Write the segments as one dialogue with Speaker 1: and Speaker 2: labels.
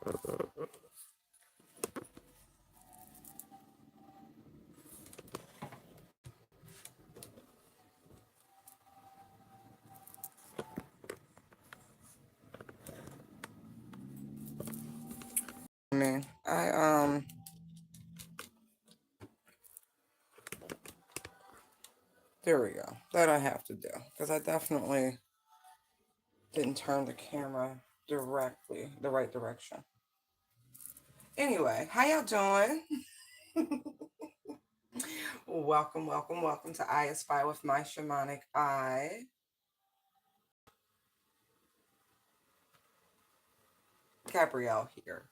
Speaker 1: Man, there we go. That I have to do because I definitely didn't turn the camera directly the right direction. Anyway, how y'all doing? Welcome, welcome, welcome to I Espy with my Shamanic eye. Gabrielle here.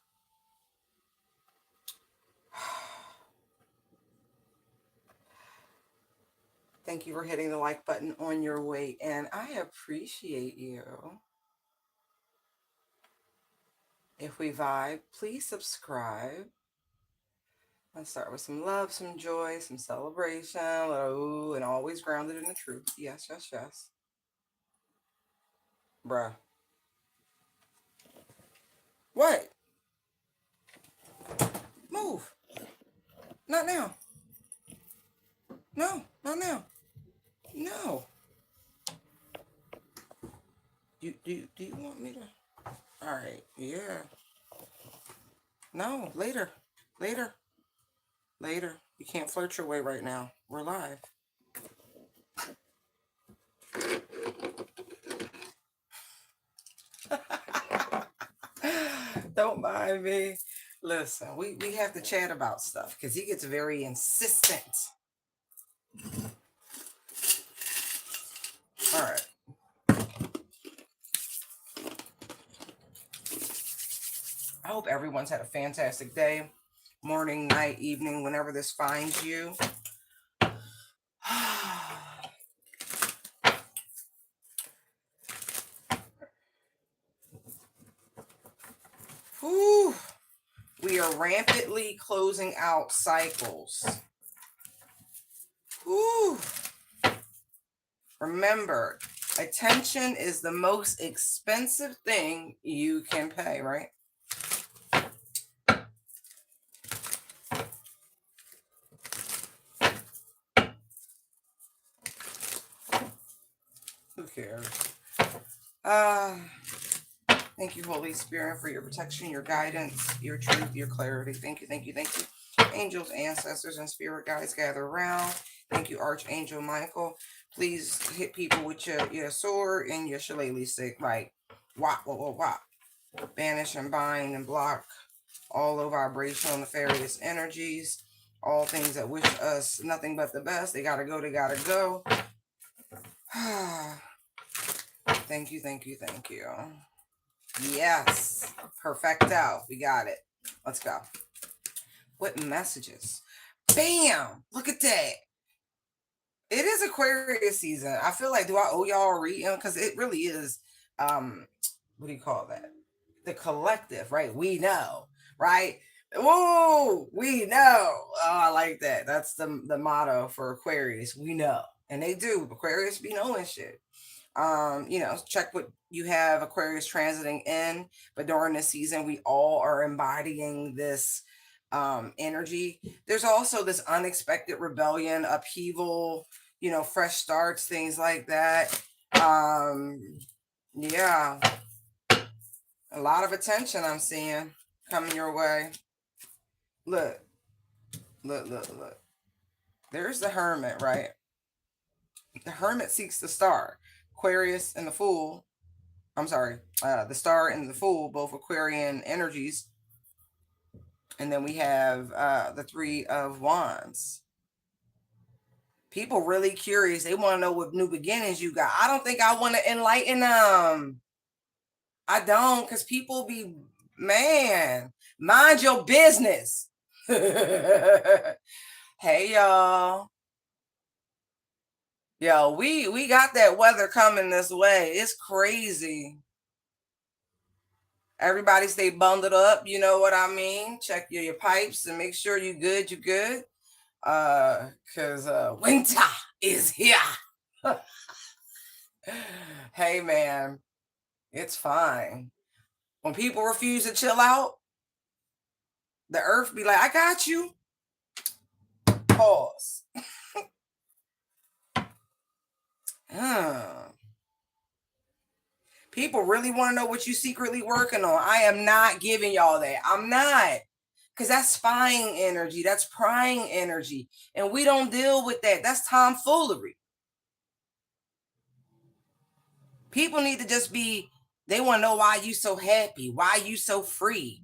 Speaker 1: Thank you for hitting the like button on your way in. I appreciate you. If we vibe, please subscribe. Let's start with some love, some joy, some celebration, a little ooh, and always grounded in the truth. Yes, yes, yes. Bruh. What? Move. Not now. No, not now. No. Do you want me to? All right. Yeah. No, later. Later. Later. You can't flirt your way right now. We're live. Don't mind me. Listen, we have to chat about stuff because he gets very insistent. All right. I hope everyone's had a fantastic day, morning, night, evening, whenever this finds you. Whew. We are rampantly closing out cycles. Whew. Remember, attention is the most expensive thing you can pay, right? Who cares? Thank you, Holy Spirit, for your protection, your guidance, your truth, your clarity. Thank you, thank you, thank you. Angels, ancestors, and spirit guides gather around. Thank you, Archangel Michael. Please hit people with your sword and your shillelagh stick. Like, whop, whop, whop, whop. Banish and bind and block all low vibrational nefarious energies. All things that wish us nothing but the best. They gotta go, they gotta go. Thank you, thank you, thank you. Yes. Perfecto. We got it. Let's go. What messages? Bam! Look at that. It is Aquarius season. I feel like, do I owe y'all a reading? Because it really is, what do you call that? The collective, right? We know, right? Whoa, we know. Oh, I like that. That's the motto for Aquarius. We know. And they do. Aquarius be knowing shit. Check what you have Aquarius transiting in, but during this season, we all are embodying this energy. There's also this unexpected rebellion, upheaval, fresh starts, things like that. Yeah, a lot of attention I'm seeing coming your way. Look, look. There's the Hermit, right? The Hermit seeks the star. Aquarius and the Fool. I'm sorry, the Star and the Fool, both Aquarian energies. And then we have the Three of Wands. People really curious. They want to know what new beginnings you got. I don't think I want to enlighten them. I don't, because people be, man, mind your business. Hey, y'all. Yo, we got that weather coming this way. It's crazy. Everybody stay bundled up, you know what I mean? Check your pipes and make sure you good. Cause winter is here. Hey man, it's fine. When people refuse to chill out, The earth be like, I got you. Pause. People really want to know what you secretly working on. I am not giving y'all that. I'm not. Because that's spying energy. That's prying energy. And we don't deal with that. That's tomfoolery. People need to just be, they want to know why you so happy. Why you so free.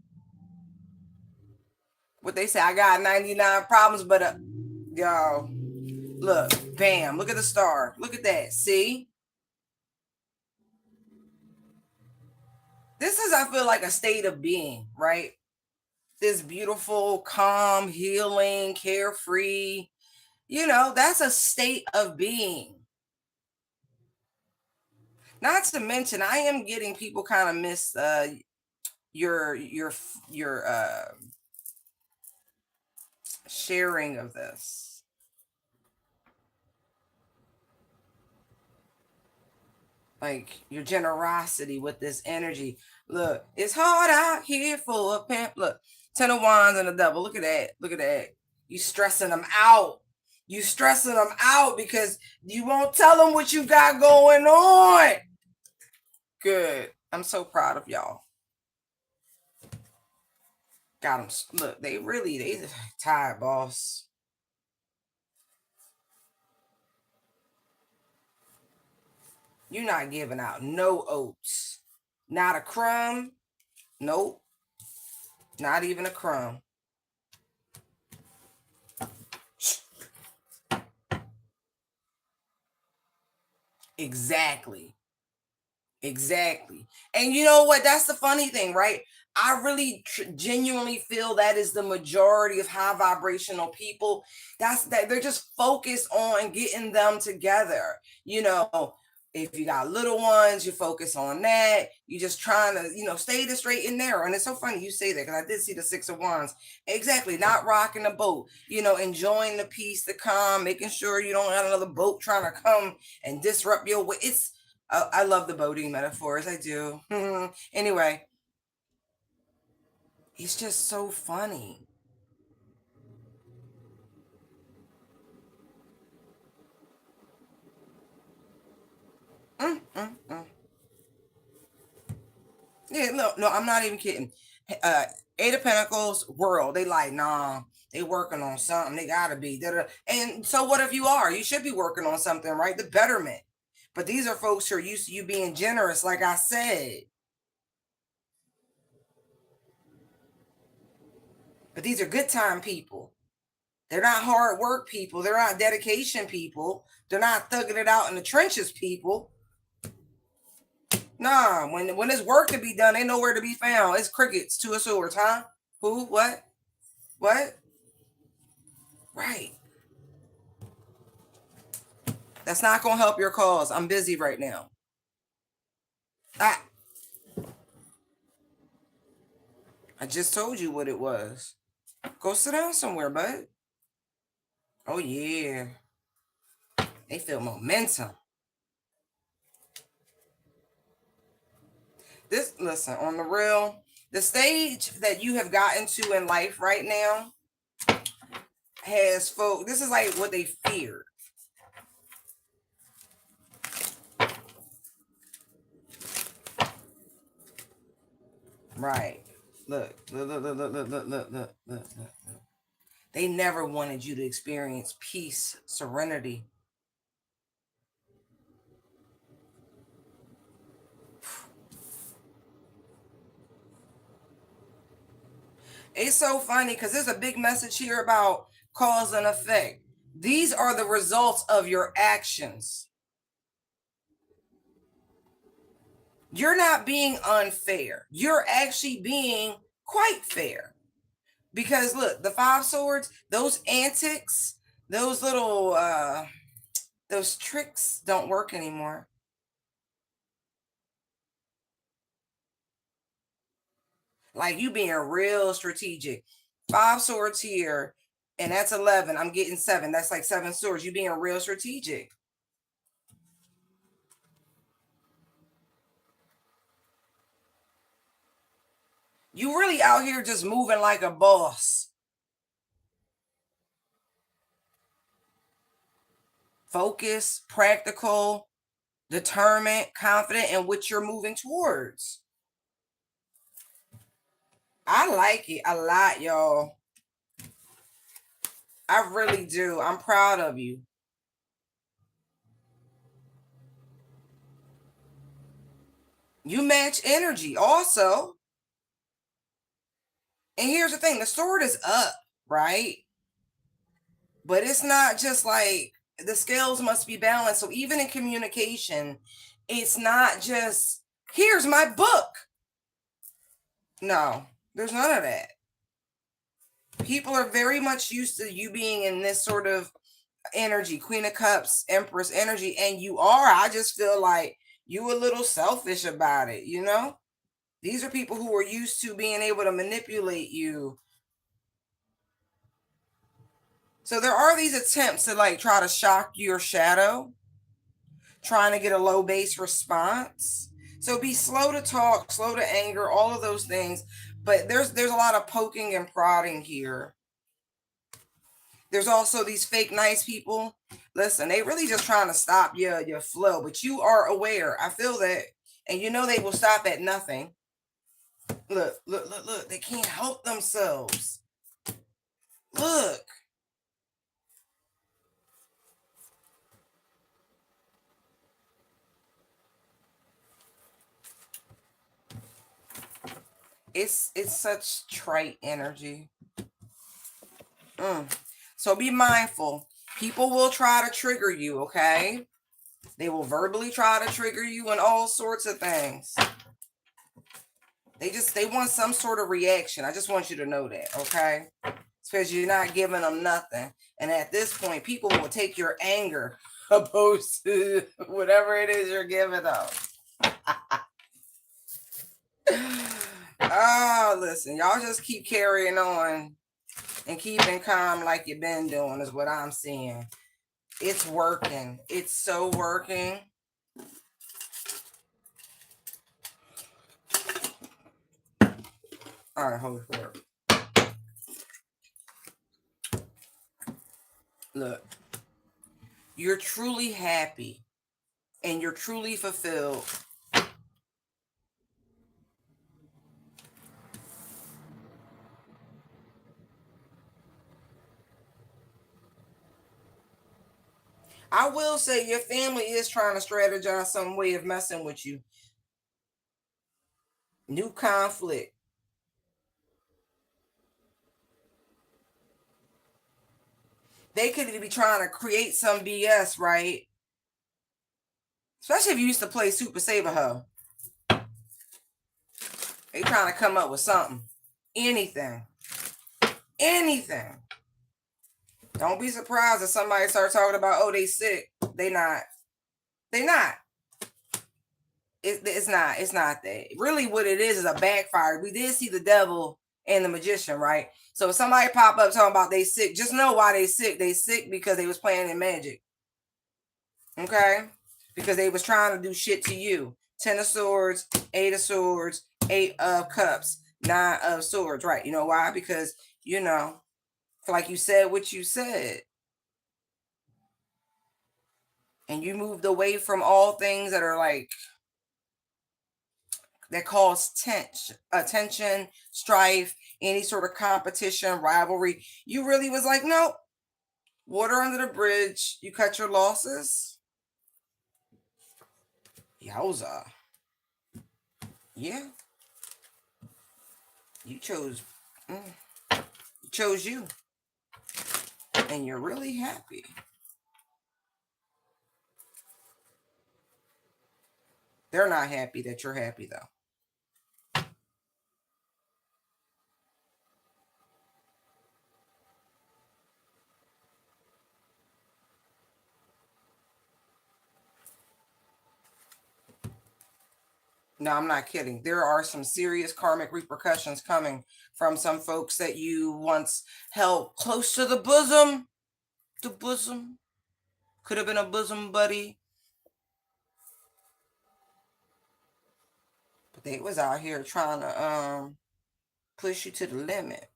Speaker 1: What they say, I got 99 problems, but y'all, look, bam, look at the star. Look at that. See? This is, I feel like, a state of being, right? This beautiful, calm, healing, carefree, that's a state of being. Not to mention, I am getting people kind of miss your sharing of this. Like your generosity with this energy. Look, it's hard out here for a pimp. Look, 10 of Wands and the Devil. Look at that. Look at that. You stressing them out. You stressing them out because you won't tell them what you got going on. Good. I'm so proud of y'all. Got them. Look, they tired, boss. You're not giving out no oats. Not a crumb. Nope. Not even a crumb. Exactly. And you know what? That's the funny thing, right? I really genuinely feel that is the majority of high vibrational people. That's that they're just focused on getting them together. If you got little ones, you focus on that. You're just trying to, stay the straight and narrow. And it's so funny you say that because I did see the 6 of Wands. Exactly. Not rocking the boat, enjoying the peace, the calm, making sure you don't have another boat trying to come and disrupt your way. I love the boating metaphors. I do. Anyway, it's just so funny. Yeah, no, I'm not even kidding. 8 of Pentacles, world. They like, nah, they working on something. They gotta be. And so what if you are? You should be working on something, right? The betterment. But these are folks who are used to you being generous, like I said. But these are good time people. They're not hard work people. They're not dedication people. They're not thugging it out in the trenches people. Nah, when there's work to be done, ain't nowhere to be found. It's crickets to a sword, huh? Who? What? What? Right. That's not gonna help your cause. I'm busy right now. I I just told you what it was. Go sit down somewhere, bud. Oh yeah. They feel momentum. Listen, on the real, the stage that you have gotten to in life right now has folk. This is like what they feared. Right. Look. They never wanted you to experience peace, serenity. It's so funny because there's a big message here about cause and effect. These are the results of your actions. You're not being unfair. You're actually being quite fair. Because look, the 5 swords, those antics, those little those tricks don't work anymore. Like you being real strategic. 5 swords here, and that's 11. I'm getting 7. That's like 7 swords. You being real strategic. You really out here just moving like a boss. Focused, practical, determined, confident in what you're moving towards. I like it a lot, y'all. I really do. I'm proud of you. You match energy also. And here's the thing, the sword is up, right? But it's not just like the scales must be balanced. So even in communication, it's not just here's my book. No, there's none of that. People are very much used to you being in this sort of energy, Queen of Cups, Empress energy, and you are. I just feel like you a little selfish about it, you know? These are people who are used to being able to manipulate you. So there are these attempts to like try to shock your shadow, trying to get a low base response. So be slow to talk, slow to anger, all of those things. But there's a lot of poking and prodding here. There's also these fake nice people. Listen, they really just trying to stop your flow, but you are aware. I feel that. And you know they will stop at nothing. Look, look, look, look. They can't help themselves. Look. It's such trite energy. So be mindful. People will try to trigger you, okay? They will verbally try to trigger you and all sorts of things. They want some sort of reaction. I just want you to know that, okay? Because you're not giving them nothing. And at this point, people will take your anger opposed to whatever it is you're giving them. Oh, listen, y'all just keep carrying on and keeping calm like you've been doing is what I'm seeing. It's working. It's so working. All right, hold it. Look, you're truly happy and you're truly fulfilled. I will say your family is trying to strategize some way of messing with you. New conflict. They could be trying to create some BS, right? Especially if you used to play Super Saber Ho. They trying to come up with something. Anything. Anything. Don't be surprised if somebody starts talking about, oh, they sick. They not. They not. It's not. It's not that. Really, what it is a backfire. We did see the devil and the magician, right? So if somebody pop up talking about they sick, just know why they sick. They sick because they was playing in magic. Okay? Because they was trying to do shit to you. 10 of swords, 8 of swords, 8 of cups, 9 of swords. Right. You know why? Because, you know, like you said what you said. And you moved away from all things that are like that cause attention, strife, any sort of competition, rivalry. You really was like, nope, water under the bridge. You cut your losses. Yowza. Yeah, you chose. You chose you. And you're really happy. They're not happy that you're happy, though. No, I'm not kidding. There are some serious karmic repercussions coming from some folks that you once held close to the bosom. The bosom. Could have been a bosom buddy. But they was out here trying to Push you to the limit.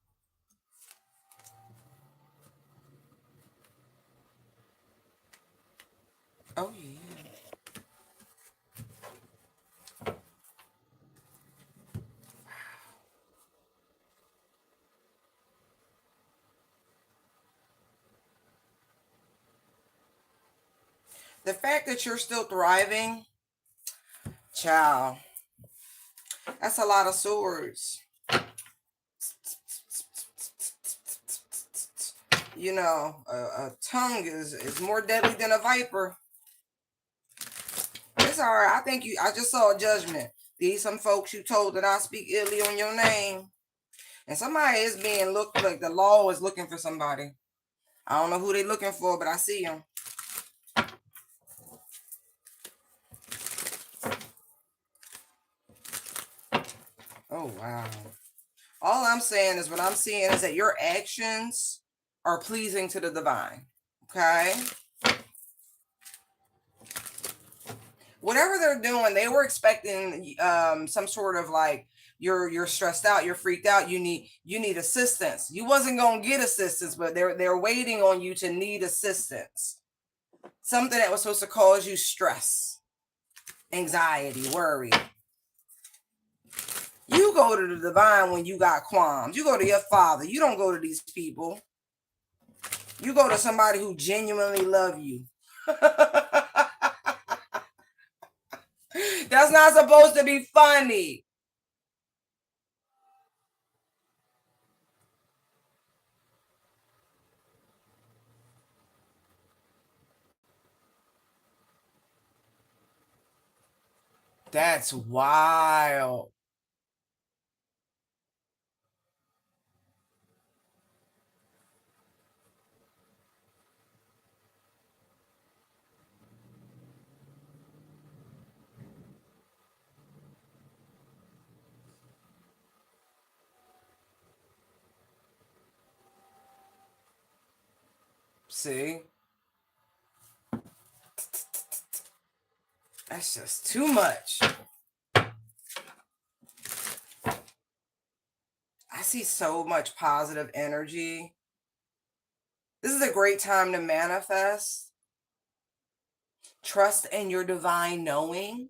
Speaker 1: Oh, yeah. The fact that you're still thriving, child, that's a lot of swords. You know, a tongue is more deadly than a viper. It's all right. I think you. I just saw a judgment. These some folks you told that I speak illy on your name, and somebody is being looked like the law is looking for somebody. I don't know who they looking for, but I see them. Oh wow. All I'm saying is what I'm seeing is that your actions are pleasing to the divine. Okay. Whatever they're doing, they were expecting some sort of like you're stressed out, you're freaked out, you need assistance. You wasn't gonna get assistance, but they're waiting on you to need assistance. Something that was supposed to cause you stress, anxiety, worry. You go to the divine when you got qualms. You go to your father. You don't go to these people. You go to somebody who genuinely love you. That's not supposed to be funny. That's wild. See? That's just too much. I see so much positive energy. This is a great time to manifest. Trust in your divine knowing.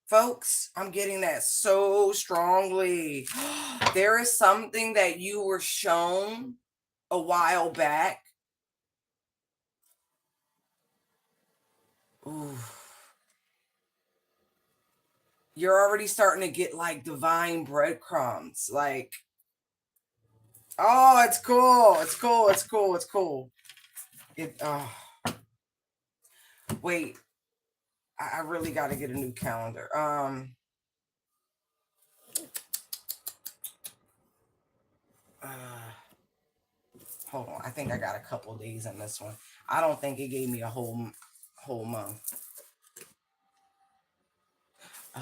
Speaker 1: Folks, I'm getting that so strongly. There is something that you were shown a while back. Ooh. You're already starting to get like divine breadcrumbs. Like, oh, it's cool. It's cool. It's cool. It's cool. Wait, I really got to get a new calendar. Uh, Hold on. I think I got a couple days in this one. I don't think it gave me a whole month. Oh.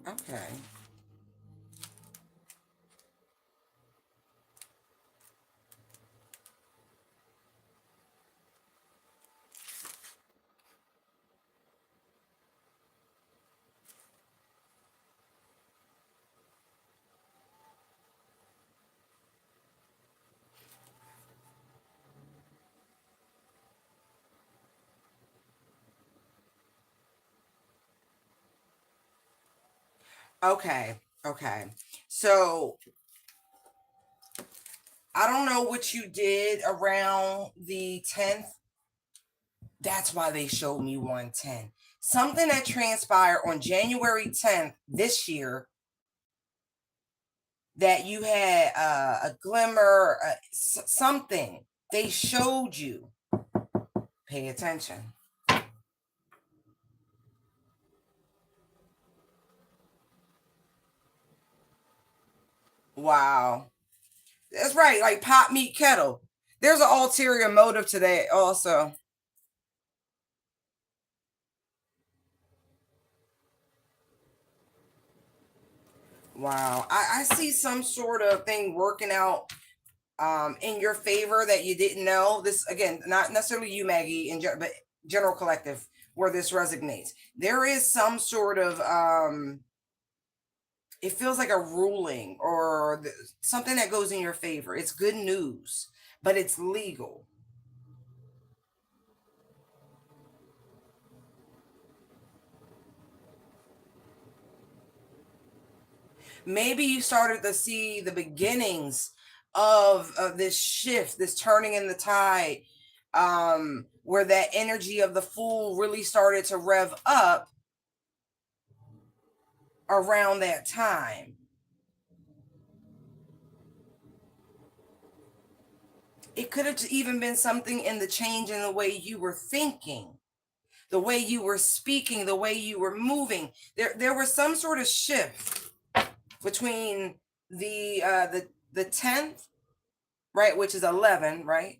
Speaker 1: Okay. Okay. Okay. So I don't know what you did around the 10th. That's why they showed me 110. Something that transpired on January 10th this year that you had a glimmer, something they showed you. Pay attention. Wow. That's right. Like pot meat kettle. There's an ulterior motive to that also. Wow. I see some sort of thing working out in your favor that you didn't know. This again, not necessarily you, Maggie, but general collective where this resonates. There is some sort of it feels like a ruling or something that goes in your favor. It's good news, but it's legal. Maybe you started to see the beginnings of this shift, this turning in the tide, where that energy of the Fool really started to rev up around that time. It could have even been something in the change in the way you were thinking, the way you were speaking, the way you were moving. There was some sort of shift between the 10th, right, which is 11, right?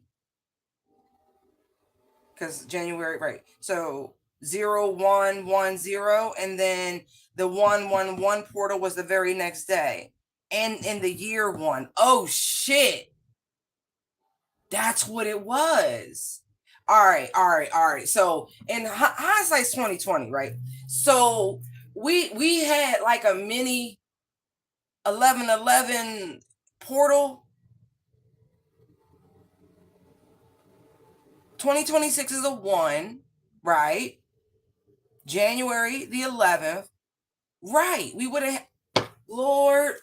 Speaker 1: Because January, right? So 0110, and then the 111 portal was the very next day, and in the year one. Oh shit, that's what it was. All right, all right, all right. So in hindsight's 2020, right? So we had like a mini 1111 portal. 2026 is a one, right? January the 11th, right? We would have, Lord,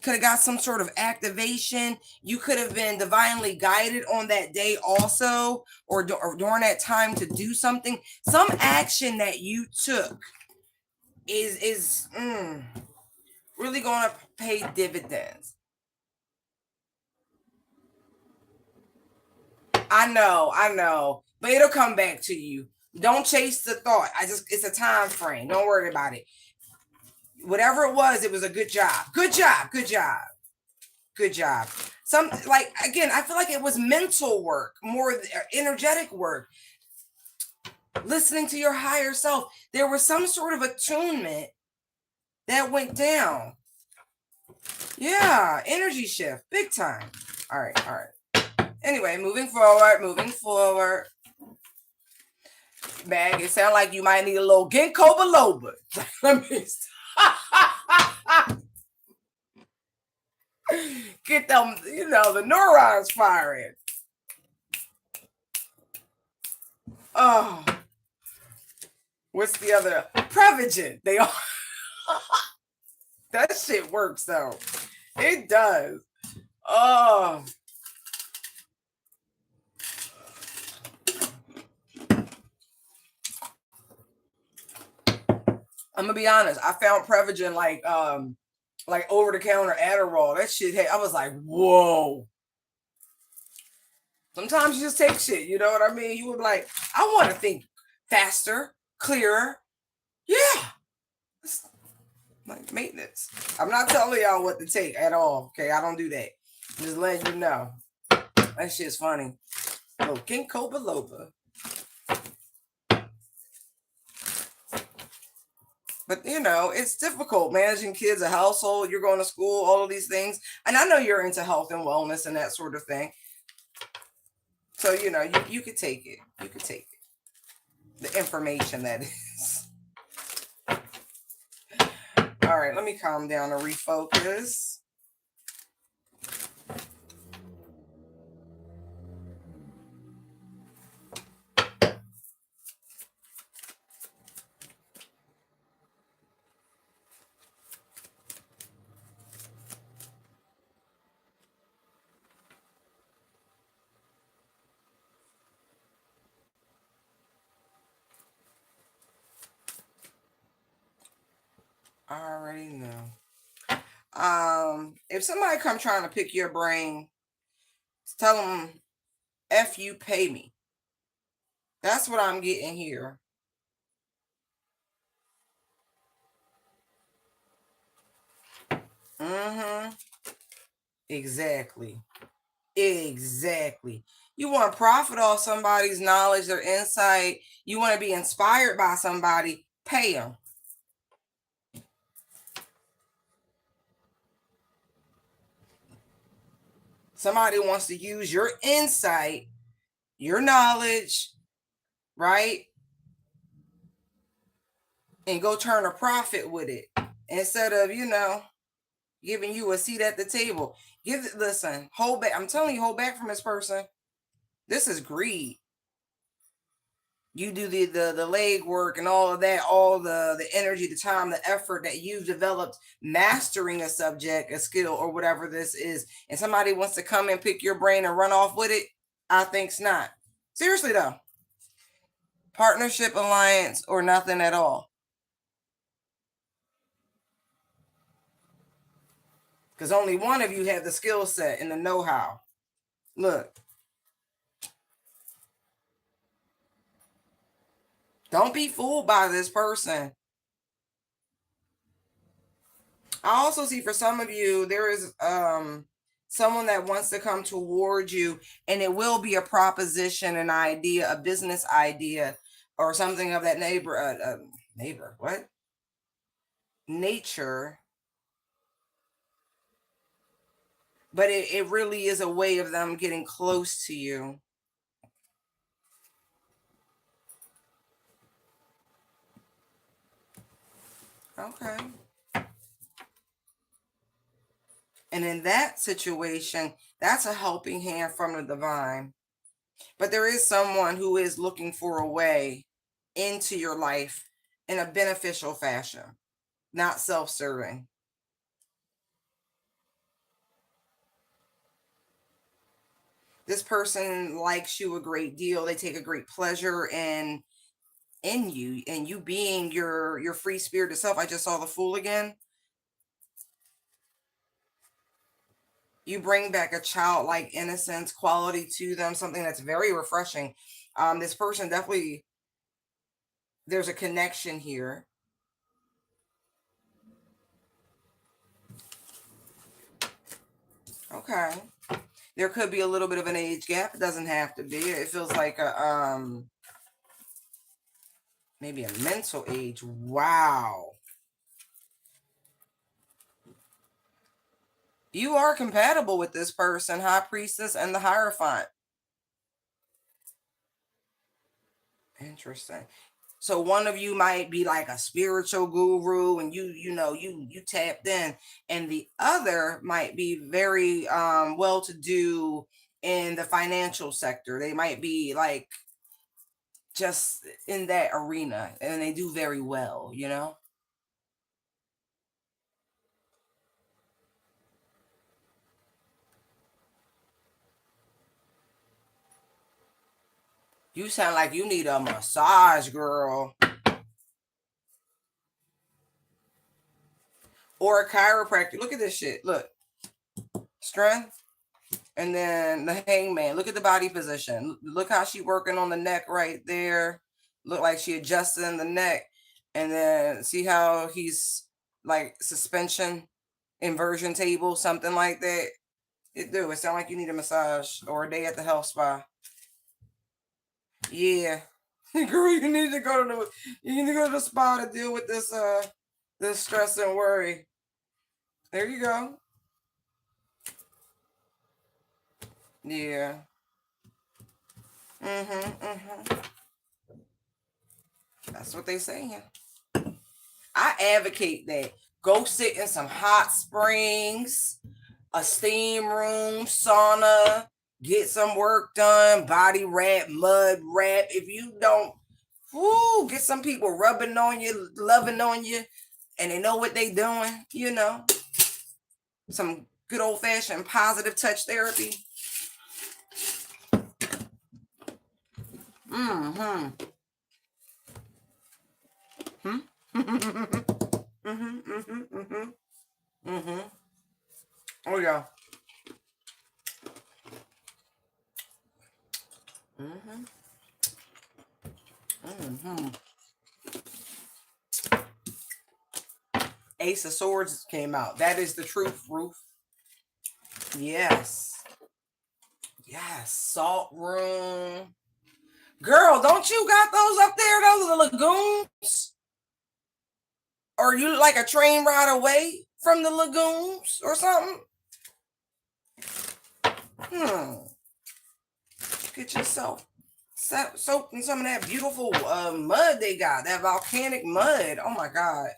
Speaker 1: could have got some sort of activation. You could have been divinely guided on that day also, or during that time to do something. Some action that you took is really going to pay dividends. I know, but it'll come back to you. Don't chase the thought. It's a time frame. Don't worry about it. Whatever it was a good job. Good job. Good job. Good job. Some, like, again, I feel like it was mental work, more energetic work, listening to your higher self. There was some sort of attunement that went down. Yeah, energy shift, big time. All right, all right. Anyway, moving forward. Mag, it sounds like you might need a little ginkgo biloba. Let me get them, the neurons firing. Oh, what's the other? Prevagen. They all that shit works though. It does. Oh. I'm gonna be honest. I found Prevagen like over the counter Adderall. That shit. Hey, I was like, whoa. Sometimes you just take shit. You know what I mean? You would be like, I want to think faster, clearer. Yeah. It's like maintenance. I'm not telling y'all what to take at all. Okay, I don't do that. I'm just letting you know. That shit's funny. Oh, ginkgo biloba. But it's difficult managing kids, a household. You're going to school, all of these things, and I know you're into health and wellness and that sort of thing. So you could take it. You could take it. The information that is. All right, let me calm down and refocus. I already know. If somebody come trying to pick your brain, tell them, F you, pay me. That's what I'm getting here. Mm-hmm. Exactly. Exactly. You want to profit off somebody's knowledge, their insight. You want to be inspired by somebody, pay them. Somebody wants to use your insight, your knowledge, right? And go turn a profit with it instead of, giving you a seat at the table. Listen, hold back. I'm telling you, hold back from this person. This is greed. You do the leg work and all of that, all the energy, the time, the effort that you've developed mastering a subject, a skill, or whatever this is, and somebody wants to come and pick your brain and run off with it. I think's not. Seriously though. Partnership, alliance, or nothing at all. Because only one of you have the skill set and the know-how. Look. Don't be fooled by this person. I also see for some of you, there is someone that wants to come toward you, and it will be a proposition, an idea, a business idea, or something of that nature. But it really is a way of them getting close to you. Okay. And in that situation, that's a helping hand from the divine. But there is someone who is looking for a way into your life in a beneficial fashion, not self-serving. This person likes you a great deal. They take a great pleasure in you, and you being your free spirited self. I just saw the Fool again. You bring back a childlike innocence quality to them, something that's very refreshing. This person definitely, there's a connection here. Okay. There could be a little bit of an age gap. It doesn't have to be. It feels like a maybe a mental age. Wow. You are compatible with this person, High Priestess and the Hierophant. Interesting. So one of you might be like a spiritual guru, and you tapped in, and the other might be very well to do in the financial sector. They might be like just in that arena, and they do very well, You sound like you need a massage, girl. Or a chiropractor. Look at this shit. Look. Strength. And then the hangman. Look at the body position. Look how she working on the neck right there. Look like she adjusting the neck. And then see how he's like suspension, inversion table, something like that. It sound like you need a massage or a day at the health spa. Yeah. Girl, you need to go to the spa to deal with this stress and worry. There you go. Yeah. That's what they saying. I advocate that. Go sit in some hot springs, a steam room, sauna, get some work done, body wrap, mud wrap. If you don't, get some people rubbing on you, loving on you, and they know what they doing, Some good old fashioned positive touch therapy. Mm-hmm. Oh yeah. Ace of Swords came out. That is the truth, Ruth. Yes. Yes. Salt room. Girl, don't you got those up there? Those are the lagoons? Or you like a train ride away from the lagoons or something? Get yourself soaked in some of that beautiful mud they got, that volcanic mud. Oh my God.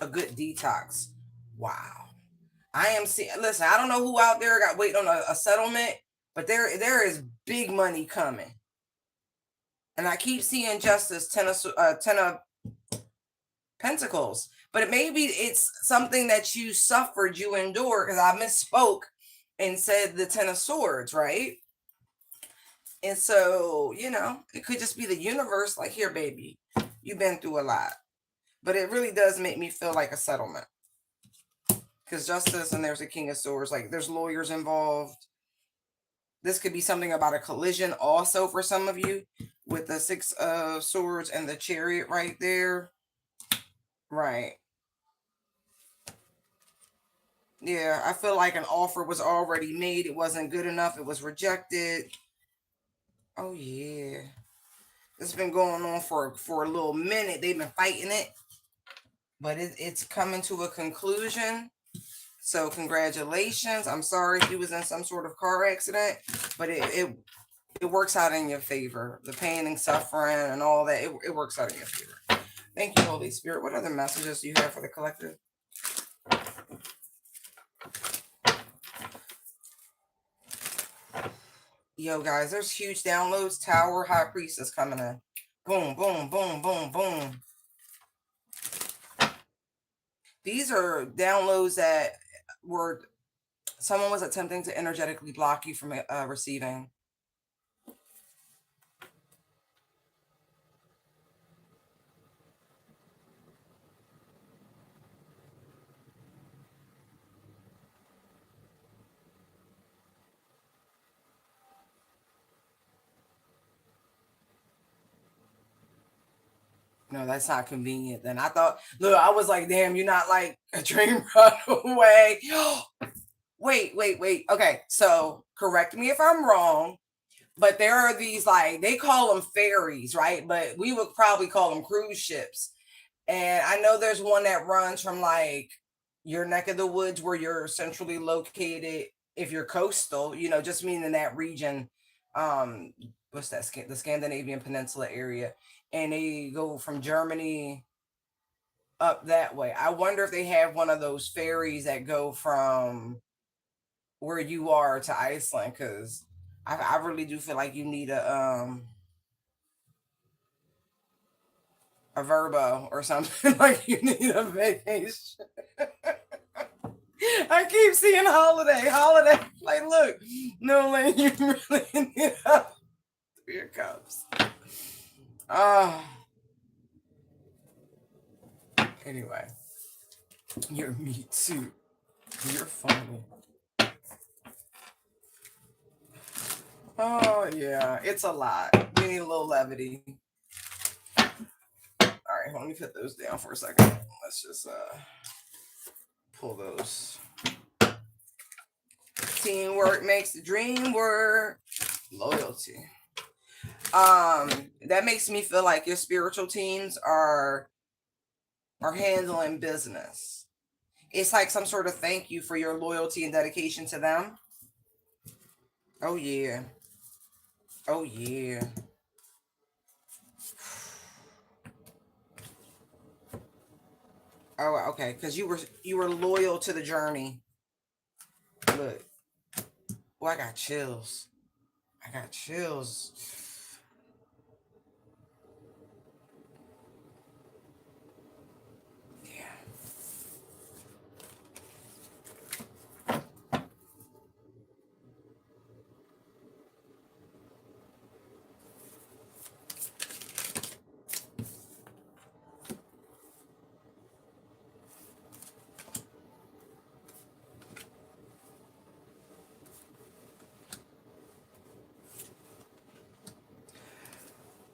Speaker 1: A good detox. Wow. I am seeing, listen, I don't know who out there got waiting on a settlement, but there is big money coming. And I keep seeing justice, ten of pentacles. But maybe it's something that you suffered, you endured, because I misspoke and said the 10 of swords, right? And so, it could just be the universe like, here, baby, you've been through a lot. But it really does make me feel like a settlement. Because justice, and there's a king of swords, like there's lawyers involved. This could be something about a collision also for some of you with the 6 of swords and the chariot right there. Right. Yeah, I feel like an offer was already made. It wasn't good enough. It was rejected. Oh yeah. It's been going on for a little minute. They've been fighting it. But it's coming to a conclusion. So congratulations. I'm sorry if you was in some sort of car accident, but it works out in your favor. The pain and suffering and all that, it works out in your favor. Thank you, Holy Spirit. What other messages do you have for the collective? Yo, guys, there's huge downloads. Tower High Priestess coming in. Boom, boom, boom, boom, boom. These are downloads that were someone was attempting to energetically block you from receiving. No, that's not convenient. Then I thought, look, I was like, damn, you're not like a train run away. Wait. Okay, so correct me if I'm wrong, but there are these, like, they call them ferries, right? But we would probably call them cruise ships. And I know there's one that runs from like your neck of the woods where you're centrally located. If you're coastal, just meaning that region. What's that? The Scandinavian Peninsula area, and they go from Germany up that way. I wonder if they have one of those ferries that go from where you are to Iceland, because I really do feel like you need a Verbo or something. Like you need a vacation. I keep seeing holiday. Like, look, no, like you really need a 3 of Cups. Anyway, you're me too. You're funny. Oh yeah, it's a lot. We need a little levity. All right, let me put those down for a second. Let's just pull those. Teamwork makes the dream work. Loyalty. That makes me feel like your spiritual teams are handling business. It's like some sort of thank you for your loyalty and dedication to them. Oh yeah. Oh yeah. Oh, okay. Because you were loyal to the journey. Look. Oh, I got chills. I got chills. Yeah.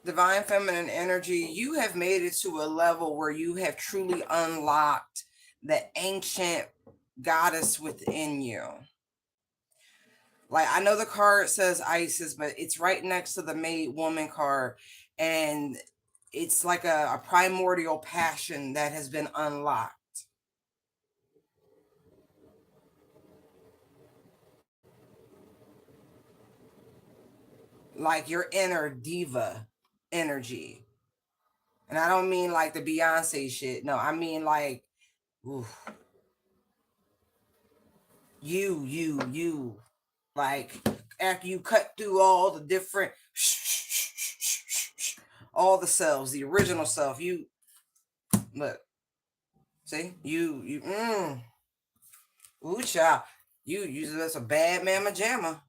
Speaker 1: Divine feminine energy, you have made it to a level where you have truly unlocked the ancient goddess within you. Like, I know the card says Isis, but it's right next to the Maid Woman card, and it's like a primordial passion that has been unlocked. like your inner diva energy. And I don't mean like the Beyonce shit. No, I mean like, oof, you. Like after you cut through all the different, all the selves, the original self, you look, see, ooh, child, you that's a bad mamma jamma.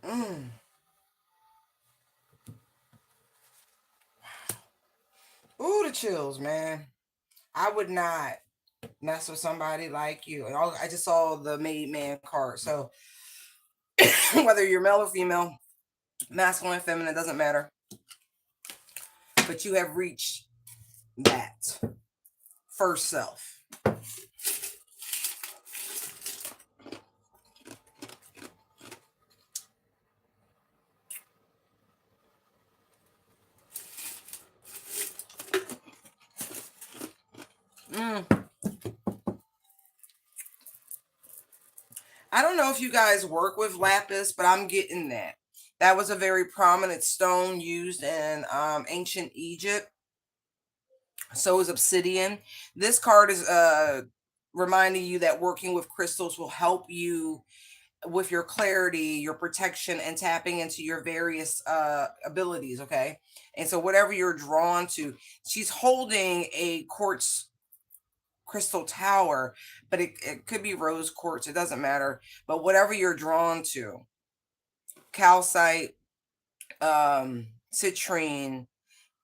Speaker 1: Mm. Ooh, the chills, man. I would not mess with somebody like you. And I just saw the made man card. So whether you're male or female, masculine, feminine, doesn't matter. But you have reached that first self. Mm. I don't know if you guys work with lapis, but I'm getting that. That was a very prominent stone used in ancient Egypt. So is obsidian. This card is reminding you that working with crystals will help you with your clarity, your protection, and tapping into your various abilities. Okay. And so whatever you're drawn to, she's holding a quartz crystal tower, but it could be rose quartz. It doesn't matter. But whatever you're drawn to, calcite, citrine,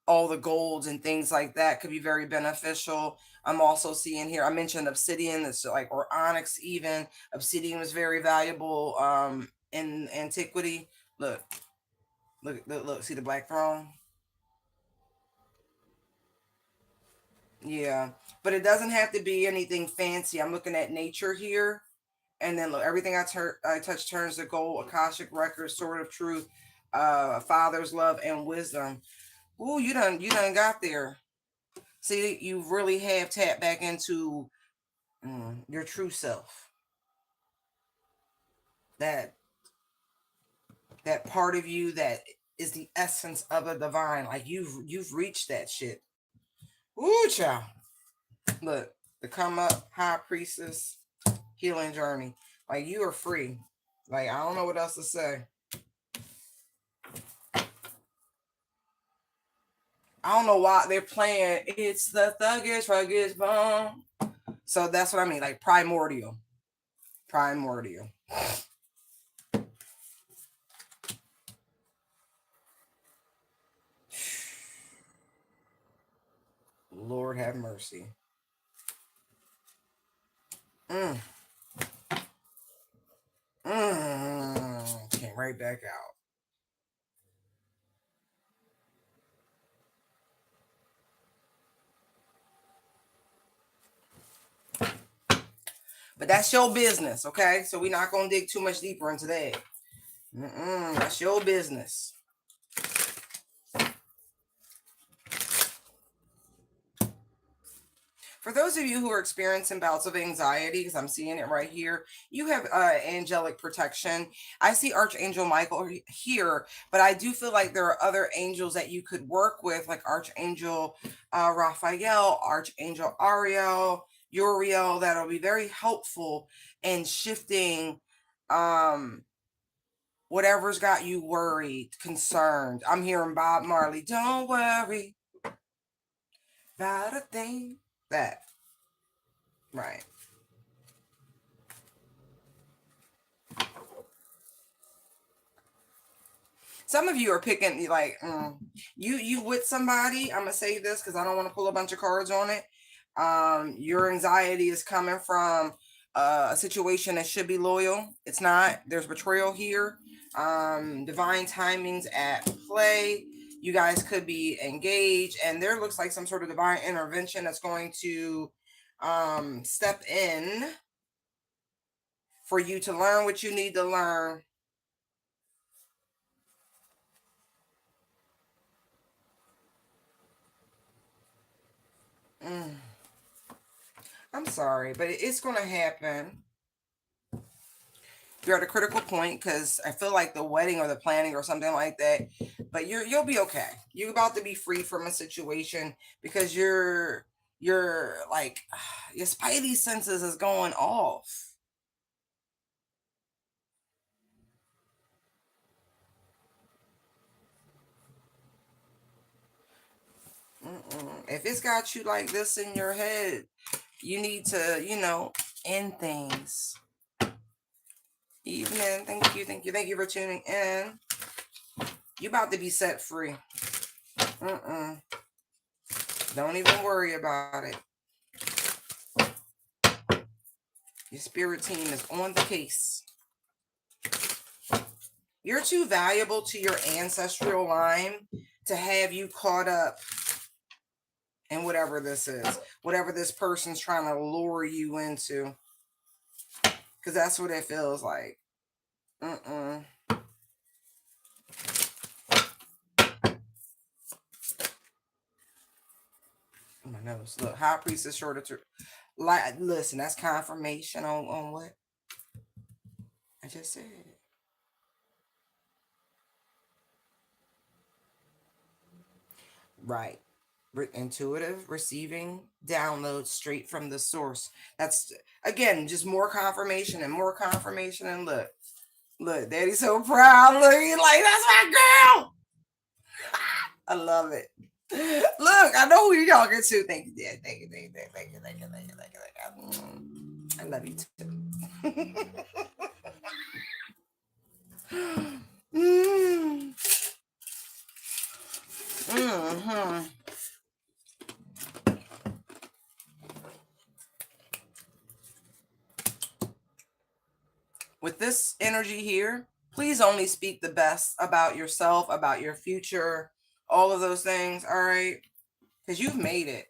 Speaker 1: all the golds and things like that could be very beneficial. I'm also seeing here, I mentioned obsidian, that's like, or onyx even. Obsidian was very valuable in antiquity. Look, look, see the black throne? Yeah, but it doesn't have to be anything fancy. I'm looking at nature here. And then look, everything I touch turns to gold, Akashic records, sword of truth, father's love and wisdom. Ooh, you done got there. See, you really have tapped back into your true self. That that part of you that is the essence of the divine. Like you've reached that shit. Ooh, child. Look, the come up, high priestess, healing journey. Like you are free. Like I don't know what else to say. I don't know why they're playing. It's the thuggish, ruggish bomb. So that's what I mean. Like primordial, primordial. Lord have mercy. Mm. Came right back out. But that's your business, okay? So we're not gonna dig too much deeper into that. That's your business. For those of you who are experiencing bouts of anxiety, because I'm seeing it right here, you have angelic protection. I see Archangel Michael here, but I do feel like there are other angels that you could work with, like Archangel Raphael, Archangel Ariel, Uriel, that'll be very helpful in shifting whatever's got you worried, concerned. I'm hearing Bob Marley, don't worry about a thing. That, right. Some of you are picking like you with somebody. I'm gonna say this because I don't want to pull a bunch of cards on it. Your anxiety is coming from a situation that should be loyal. It's not. There's betrayal here. Divine timings at play. You guys could be engaged, and there looks like some sort of divine intervention that's going to step in for you to learn what you need to learn. Mm. I'm sorry, but it's going to happen. You're at a critical point because I feel like the wedding or the planning or something like that, but you'll be okay. You're about to be free from a situation because you're like your spidey senses is going off. If it's got you like this in your head, you need to, end things. Evening. Thank you. Thank you. Thank you for tuning in. You about to be set free. Don't even worry about it. Your spirit team is on the case. You're too valuable to your ancestral line to have you caught up in whatever this is, whatever this person's trying to lure you into. Because that's what it feels like. My nose. Look, High Priestess short of like. Listen, that's confirmation on what I just said. Right. Intuitive receiving downloads straight from the source. That's again just more confirmation and more confirmation. And look, Daddy's so proud. Look, he's like, that's my girl. I love it. Look, I know who you're talking to. Thank you, Dad. Thank you, thank you, thank you, thank you, thank you, thank you, thank you. I love you too. With this energy here, please only speak the best about yourself, about your future, all of those things, all right? Because you've made it.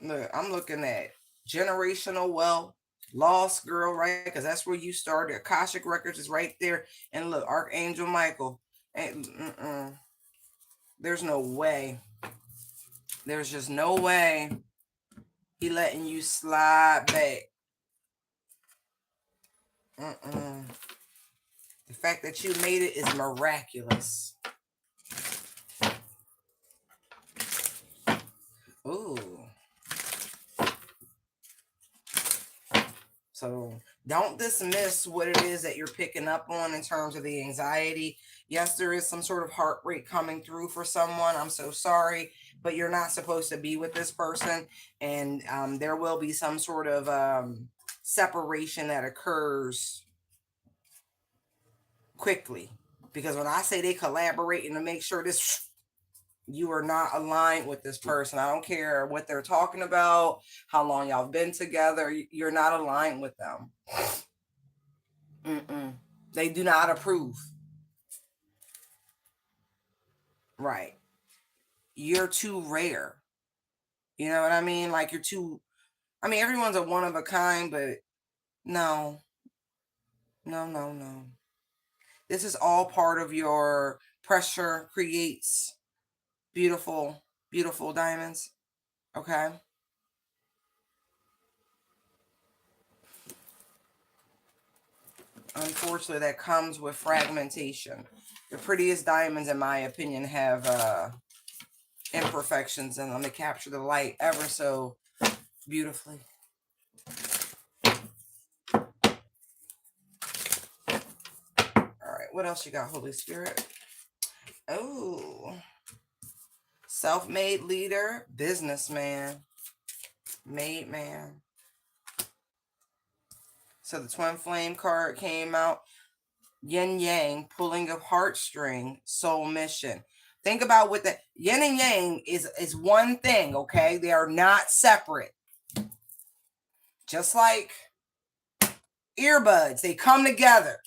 Speaker 1: Look, I'm looking at generational wealth, Lost Girl, right? Because that's where you started. Akashic Records is right there. And look, Archangel Michael. And, there's no way. There's just no way he letting you slide back. The fact that you made it is miraculous. Ooh. So don't dismiss what it is that you're picking up on in terms of the anxiety. Yes, there is some sort of heartbreak coming through for someone. I'm so sorry, but you're not supposed to be with this person. And there will be some sort of separation that occurs quickly. Because when I say they collaborating to make sure this, you are not aligned with this person. I don't care what they're talking about, how long y'all been together. You're not aligned with them. They do not approve. Right. You're too rare. You know what I mean? Like you're too, I mean, everyone's a one of a kind, but no, no. This is all part of your pressure creates beautiful, beautiful diamonds. Okay. Unfortunately, that comes with fragmentation. The prettiest diamonds, in my opinion, have imperfections in them. They capture the light ever so beautifully. All right, what else you got, Holy Spirit? Oh, self-made leader, businessman, made man. So the twin flame card came out. Yin yang, pulling of heartstring, soul mission. Think about what the yin and yang is one thing, okay? They are not separate. Just like earbuds, they come together.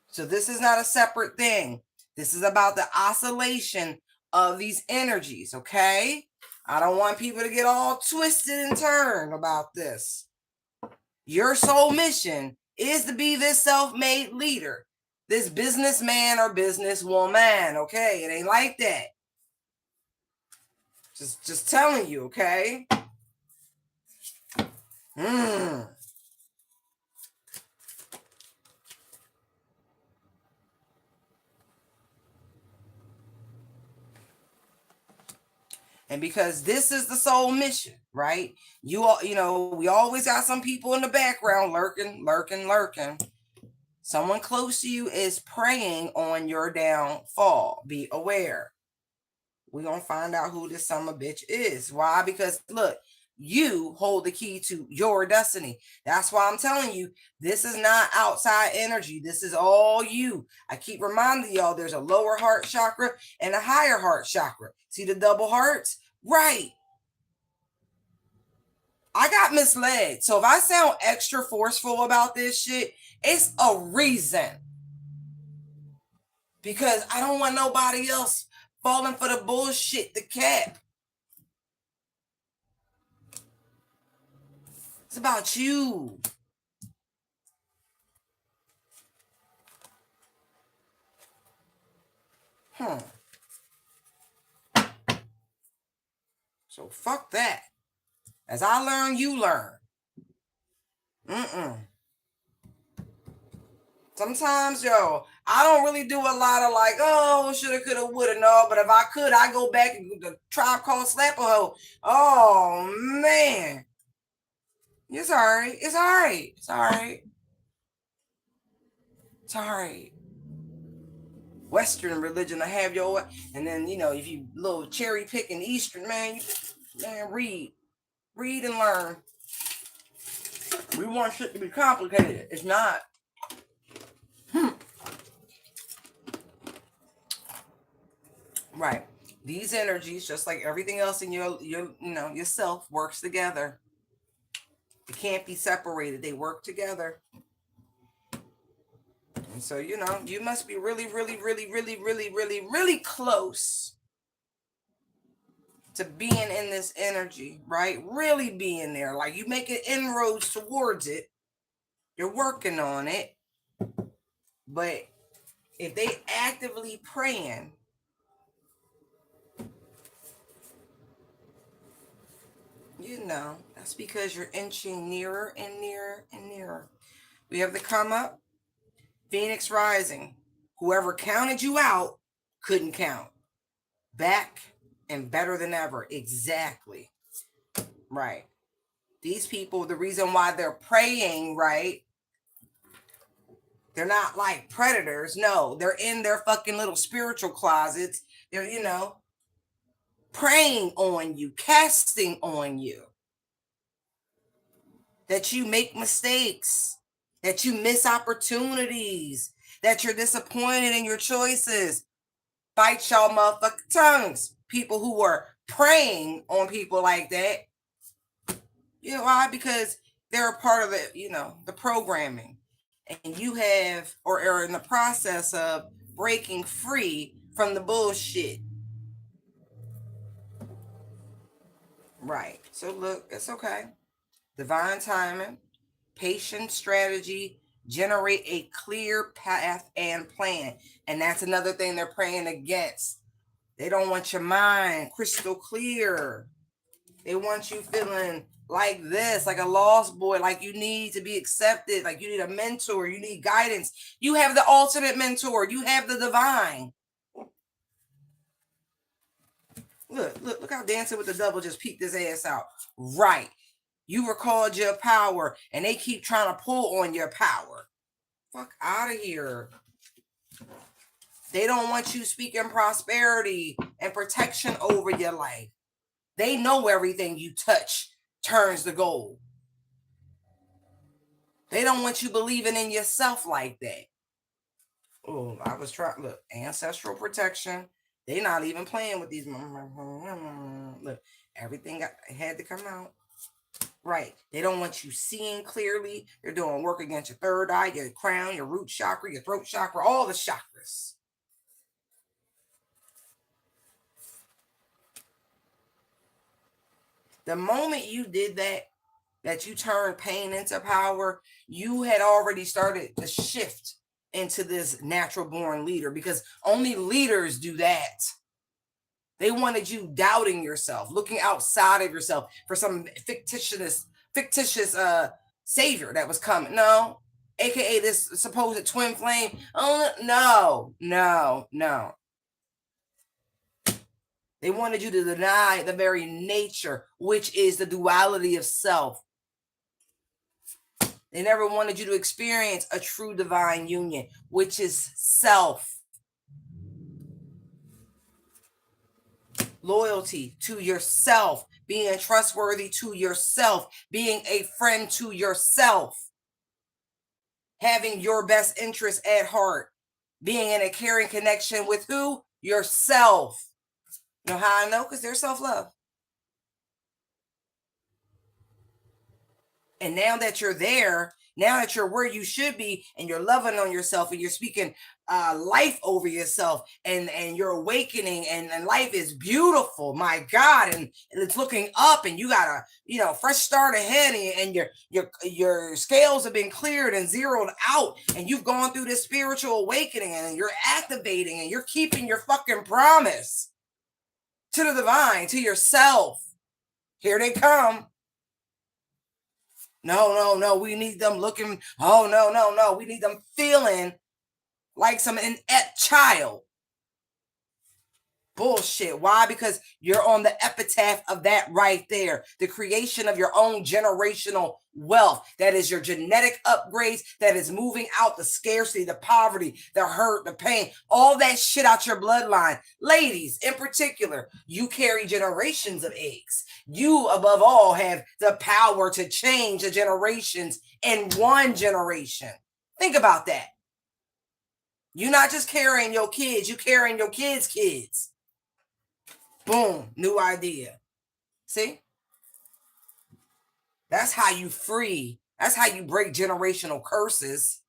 Speaker 1: So this is not a separate thing. This is about the oscillation of these energies, okay? I don't want people to get all twisted and turned about this. Your soul mission is to be this self-made leader, this businessman or businesswoman, okay? It ain't like that. Just telling you, okay? And because this is the soul mission, right? You all, we always got some people in the background lurking. Someone close to you is preying on your downfall. Be aware. We're going to find out who this son of a bitch is. Why? Because look, you hold the key to your destiny. That's why I'm telling you, this is not outside energy. This is all you. I keep reminding y'all there's a lower heart chakra and a higher heart chakra. See the double hearts? Right. I got misled. So if I sound extra forceful about this shit, it's a reason. Because I don't want nobody else falling for the bullshit, the cap. It's about you. So fuck that. As I learn, you learn. Sometimes, I don't really do a lot of like, oh, shoulda, coulda, woulda, no. But if I could, I go back and the Tribe Called Slap a Hoe. Oh man, it's all right. It's all right. It's all right. It's all right. Western religion, I have your, and then if you little cherry picking Eastern, man, read and learn. We want shit to be complicated. It's not. Right. These energies, just like everything else in your yourself, works together. It can't be separated. They work together. And so, you must be really, really, really, really, really, really, really close to being in this energy, right? Really being there. Like you making inroads towards it. You're working on it. But if they actively praying, that's because you're inching nearer and nearer and nearer. We have the come up, Phoenix rising. Whoever counted you out couldn't count. Back and better than ever. Exactly. Right. These people, the reason why they're praying, right? They're not like predators. No, they're in their fucking little spiritual closets. They're, praying on you, casting on you. That you make mistakes, that you miss opportunities, that you're disappointed in your choices. Bite y'all motherfucking tongues. People who are preying on people like that. You know why? Because they're a part of the, the programming. And you have, or are in the process of breaking free from the bullshit. Right. So look, it's okay. Divine timing, patient strategy, generate a clear path and plan. And that's another thing they're praying against. They don't want your mind crystal clear. They want you feeling like this, like a lost boy, like you need to be accepted, like you need a mentor, you need guidance. You have the ultimate mentor. You have the divine. Look how Dancing with the Devil just peeked his ass out. Right. You recalled your power, and they keep trying to pull on your power. Fuck out of here. They don't want you speaking prosperity and protection over your life. They know everything you touch turns to gold. They don't want you believing in yourself like that. Oh, I was trying. Look, ancestral protection. They not even playing with these. Look, everything had to come out. Right. They don't want you seeing clearly. They're doing work against your third eye, your crown, your root chakra, your throat chakra, all the chakras. The moment you did that you turned pain into power, you had already started the shift into this natural born leader, because only leaders do that. They wanted you doubting yourself, looking outside of yourself for some fictitious savior that was coming. No, aka this supposed twin flame. Oh no. They wanted you to deny the very nature, which is the duality of self. They never wanted you to experience a true divine union, which is self. Loyalty to yourself, being trustworthy to yourself, being a friend to yourself, having your best interest at heart, being in a caring connection with who? Yourself. You know how I know? Because there's self-love. And now that you're there, now that you're where you should be, and you're loving on yourself, and you're speaking life over yourself, and you're awakening, and life is beautiful, my God, and it's looking up, and you got a fresh start ahead, and your scales have been cleared and zeroed out, and you've gone through this spiritual awakening, and you're activating, and you're keeping your fucking promise to the divine, to yourself. Here they come. No. We need them looking. Oh, no. We need them feeling like some inept child. Bullshit. Why? Because you're on the epitaph of that right there. The creation of your own generational wealth. That is your genetic upgrades. That is moving out the scarcity, the poverty, the hurt, the pain, all that shit out your bloodline. Ladies, in particular, you carry generations of eggs. You, above all, have the power to change the generations in one generation. Think about that. You're not just carrying your kids, you're carrying your kids' kids. Boom, new idea. See? That's how you free. That's how you break generational curses.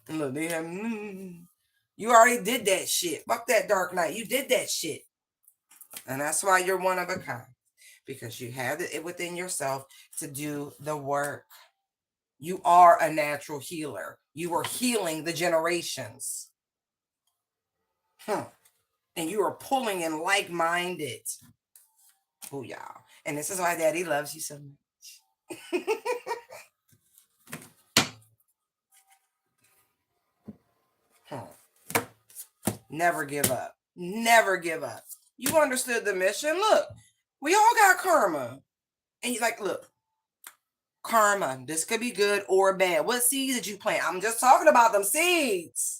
Speaker 1: Look, you already did that shit. Fuck that dark night. You did that shit. And that's why you're one of a kind. Because you have it within yourself to do the work. You are a natural healer. You are healing the generations. And you are pulling in like-minded. Oh, y'all. And this is why Daddy loves you so much. Never give up. Never give up. You understood the mission. Look, we all got karma. And you're like, look, karma. This could be good or bad. What seeds did you plant? I'm just talking about them seeds.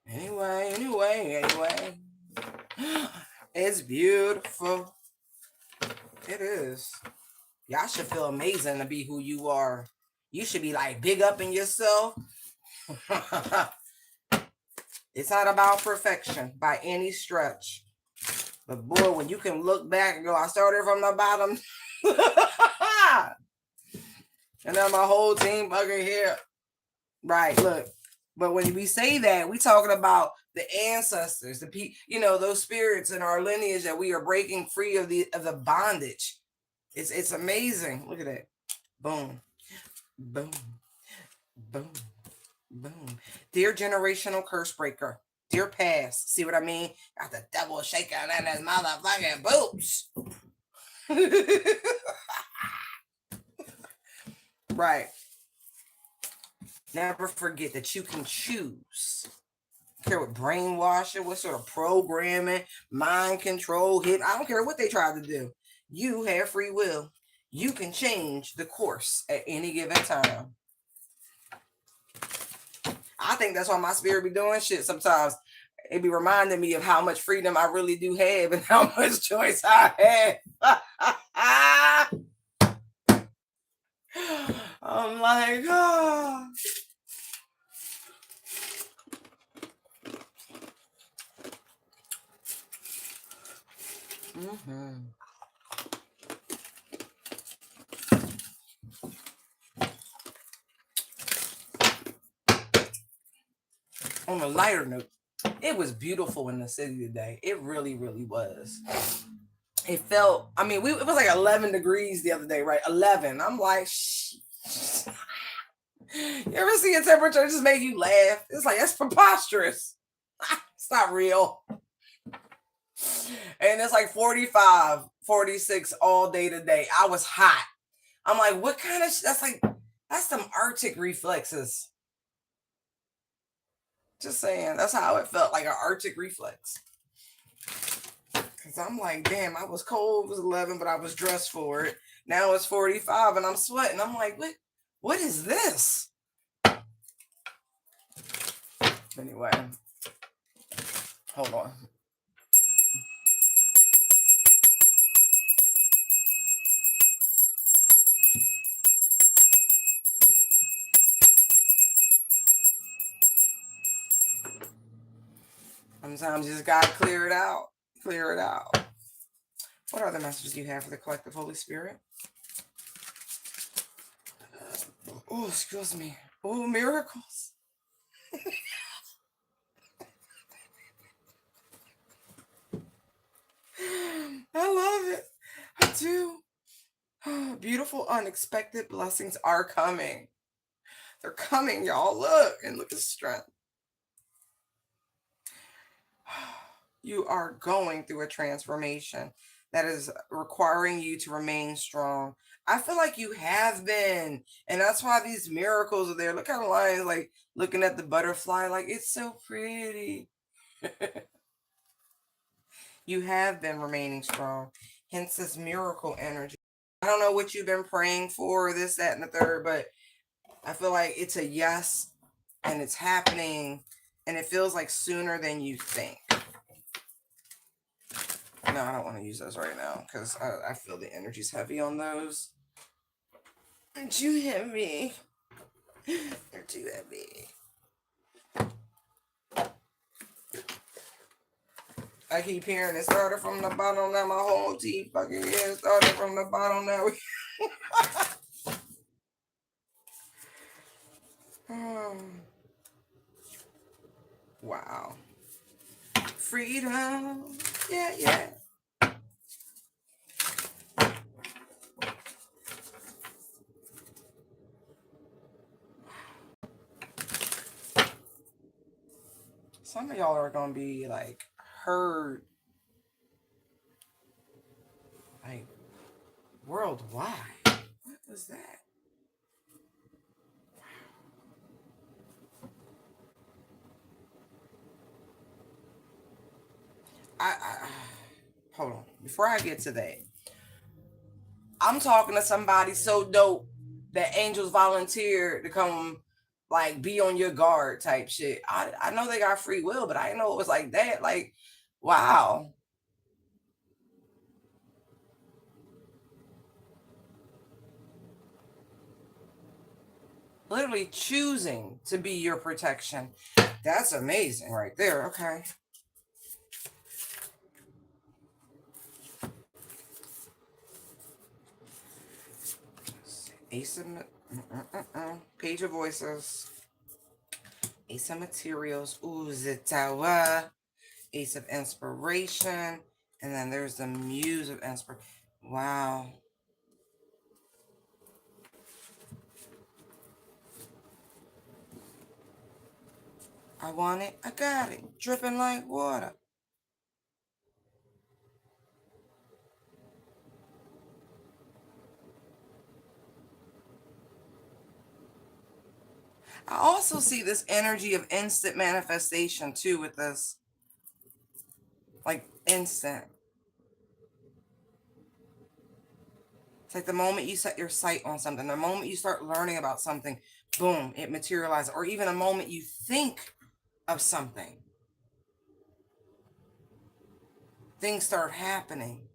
Speaker 1: Anyway. It's beautiful. It is. Y'all should feel amazing to be who you are. You should be like big up in yourself. It's not about perfection by any stretch. But boy, when you can look back and go, I started from the bottom. And then my whole team fucking here. Right, look. But when we say that, we talking about the ancestors, those spirits in our lineage that we are breaking free of the bondage. It's amazing. Look at that. Boom. Boom. Boom. Boom. Dear generational curse breaker. Dear past. See what I mean? Got the devil shaking in his motherfucking boots. Right. Never forget that you can choose. I don't care what brainwashing, what sort of programming, mind control, I don't care what they try to do. You have free will. You can change the course at any given time. I think that's why my spirit be doing shit sometimes. It be reminding me of how much freedom I really do have and how much choice I have. I'm like, oh. On a lighter note, it was beautiful in the city today. It really, really was. It felt, it was like 11 degrees the other day, right? 11. I'm like, You ever see a temperature just make you laugh? It's like, that's preposterous. It's not real. And it's like 45, 46 all day today. I was hot. I'm like, what kind of that's some Arctic reflexes. Just saying, that's how it felt, like an Arctic reflex. Because I'm like, damn, I was cold, it was 11, but I was dressed for it. Now it's 45 and I'm sweating. I'm like, what is this? Anyway, hold on. Sometimes you just gotta clear it out. Clear it out. What other messages do you have for the collective Holy Spirit? Oh, excuse me. Oh, miracles. I love it. I do. Beautiful, unexpected blessings are coming. They're coming, y'all. Look and look at the strength. You are going through a transformation that is requiring you to remain strong. I feel like you have been, and that's why these miracles are there. Look how the lion is like looking at the butterfly, like it's so pretty. You have been remaining strong, hence this miracle energy. I don't know what you've been praying for, this, that, and the third, but I feel like it's a yes, and it's happening, and it feels like sooner than you think. No, I don't want to use those right now because I feel the energy's heavy on those. They're too heavy. They're too heavy. I keep hearing it started from the bottom, now my whole teeth fucking head started from the bottom now. Wow. Freedom. Yeah, yeah. Some of y'all are going to be like heard like worldwide. What was that? I hold on. Before I get to that, I'm talking to somebody so dope that angels volunteered to come like be on your guard type shit. I know they got free will, but I didn't know it was like that. Like, wow. Literally choosing to be your protection. That's amazing right there. Okay. Ace of Page of Voices. Ace of Materials. Uzitawa. Ace of Inspiration. And then there's the Muse of Inspiration. Wow. I want it. I got it. Dripping like water. I also see this energy of instant manifestation too with this. Like instant. It's like the moment you set your sight on something, the moment you start learning about something, boom, it materializes. Or even a moment you think of something, things start happening.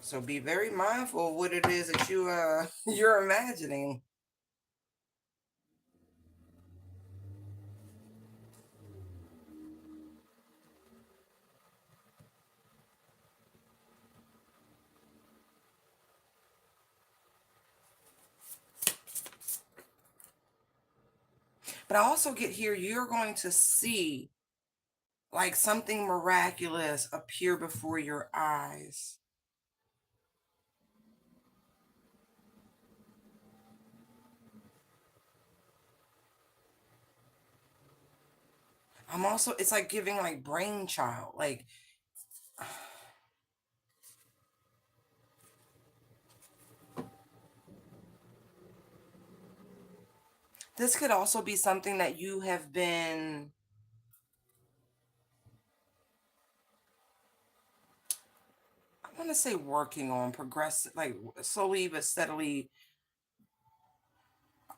Speaker 1: So be very mindful of what it is that you're imagining. But I also get here, you're going to see like something miraculous appear before your eyes. I'm also, it's like giving like brainchild. Like, this could also be something that you have been, I want to say working on, progress, like slowly but steadily.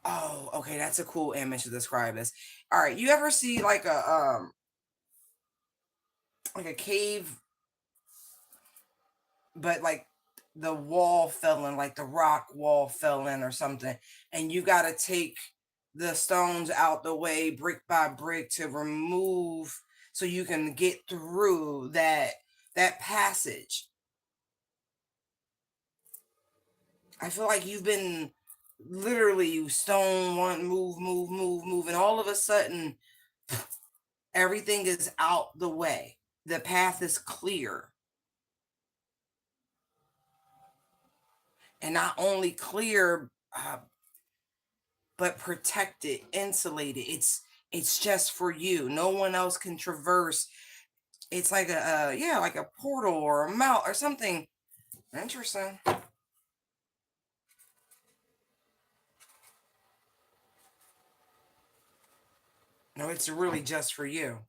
Speaker 1: Oh, okay, that's a cool image to describe this. All right, you ever see like a cave, but like the wall fell in, like the rock wall fell in or something, and you got to take the stones out the way brick by brick to remove so you can get through that passage. I feel like you've been literally stone one move, and all of a sudden everything is out the way. The path is clear, and not only clear, but protected, insulated. It's just for you. No one else can traverse. It's like a yeah, like a portal or a mount or something. Interesting. No, it's really just for you.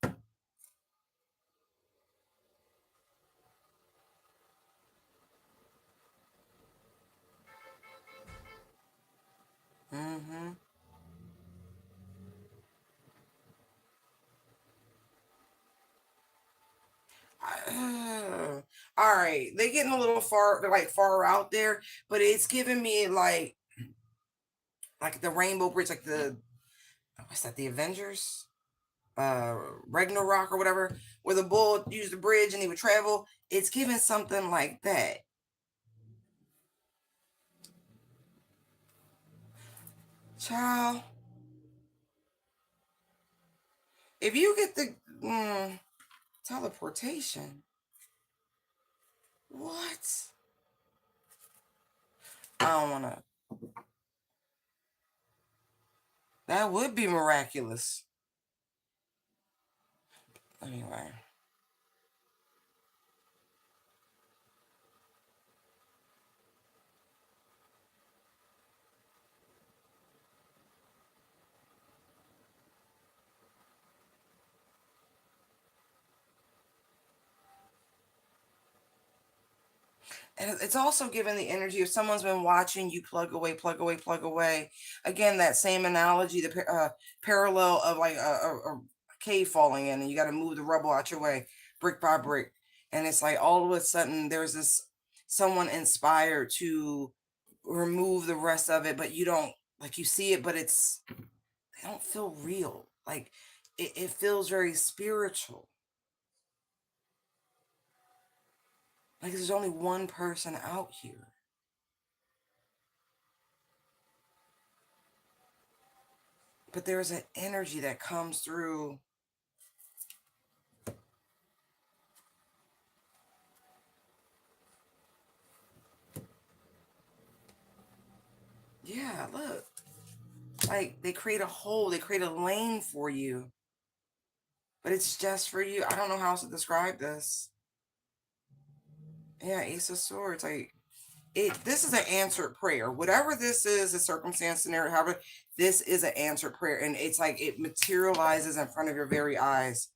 Speaker 1: Mm-hmm. All right, they're getting a little far, they're like far out there, but it's giving me like the Rainbow Bridge, like the what's that? The Avengers, uh, Ragnarok or whatever, where the bull used the bridge and he would travel. It's giving something like that, child. If you get the teleportation, what? I don't want to. That would be miraculous. Anyway. And it's also given the energy if someone's been watching you plug away, plug away, plug away. Again, that same analogy, the parallel of like a cave falling in, and you got to move the rubble out your way, brick by brick. And it's like all of a sudden there's this someone inspired to remove the rest of it, but you don't like you see it, but they don't feel real. Like it feels very spiritual. Like there's only one person out here. But there's an energy that comes through. Yeah, look. Like they create a hole, they create a lane for you. But it's just for you. I don't know how else to describe this. Yeah, Ace of Swords. Like this is an answered prayer. Whatever this is, a circumstance, scenario, however, this is an answered prayer. And it's like it materializes in front of your very eyes.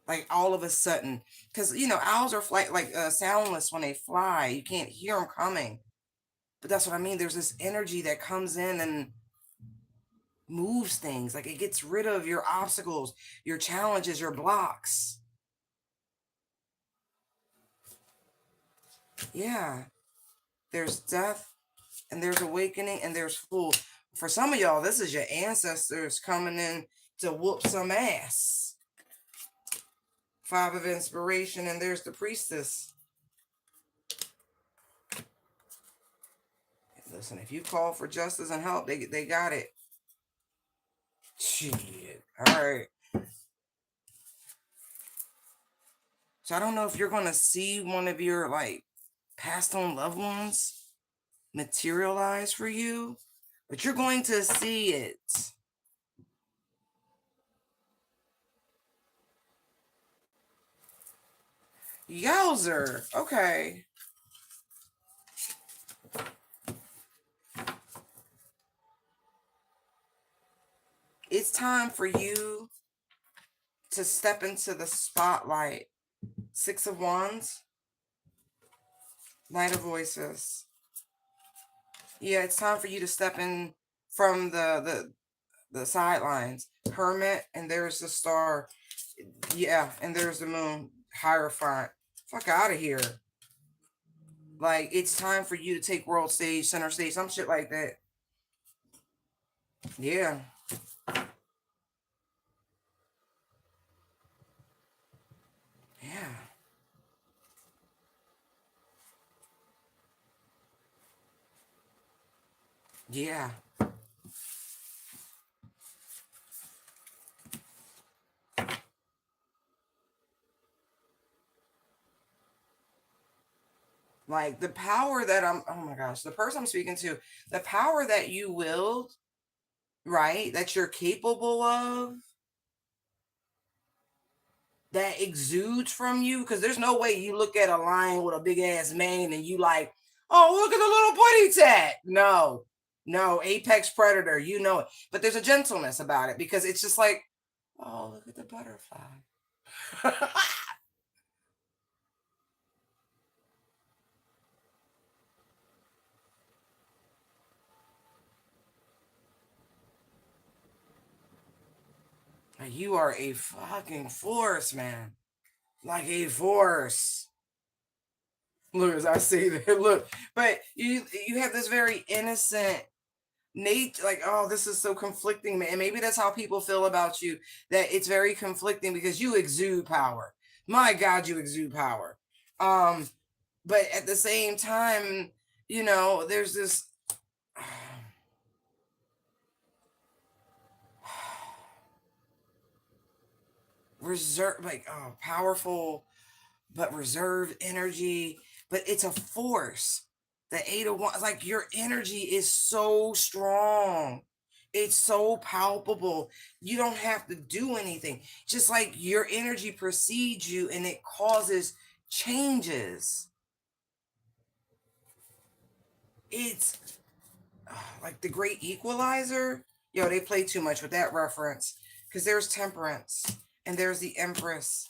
Speaker 1: Like all of a sudden. Because owls are flight like soundless when they fly. You can't hear them coming. But that's what I mean. There's this energy that comes in and moves things. Like it gets rid of your obstacles, your challenges, your blocks. Yeah. There's death and there's awakening and there's full. For some of y'all, this is your ancestors coming in to whoop some ass. Five of inspiration, and there's the priestess. Listen, if you call for justice and help, they got it. Shit. All right. So I don't know if you're gonna see one of your like passed on loved ones materialize for you, but you're going to see it. Yowzer. Okay. It's time for you to step into the spotlight. Six of Wands. Knight of Voices. Yeah, it's time for you to step in from the sidelines. Hermit, and there's the star. Yeah, and there's the moon. Hierophant. Fuck out of here. Like, it's time for you to take world stage, center stage, some shit like that. Yeah. Yeah. Yeah. Like, the power that oh my gosh, the person I'm speaking to, the power that you wield, right, that you're capable of, that exudes from you, because there's no way you look at a lion with a big ass mane and you like, oh, look at the little booty tat. No, no, apex predator, you know it. But there's a gentleness about it, because it's just like, oh, look at the butterfly. You are a fucking force, man. Like a force. Look, as I say that, look, but you have this very innocent nature, like, oh, this is so conflicting, man. And maybe that's how people feel about you, that it's very conflicting because you exude power. My God, you exude power. Um, but at the same time, there's this reserve, like, oh, powerful but reserved energy, but it's a force. The Eight of Wands, like, your energy is so strong. It's so palpable. You don't have to do anything. Just like your energy precedes you and it causes changes. It's like the great equalizer. Yo, they play too much with that reference, because there's Temperance and there's the Empress.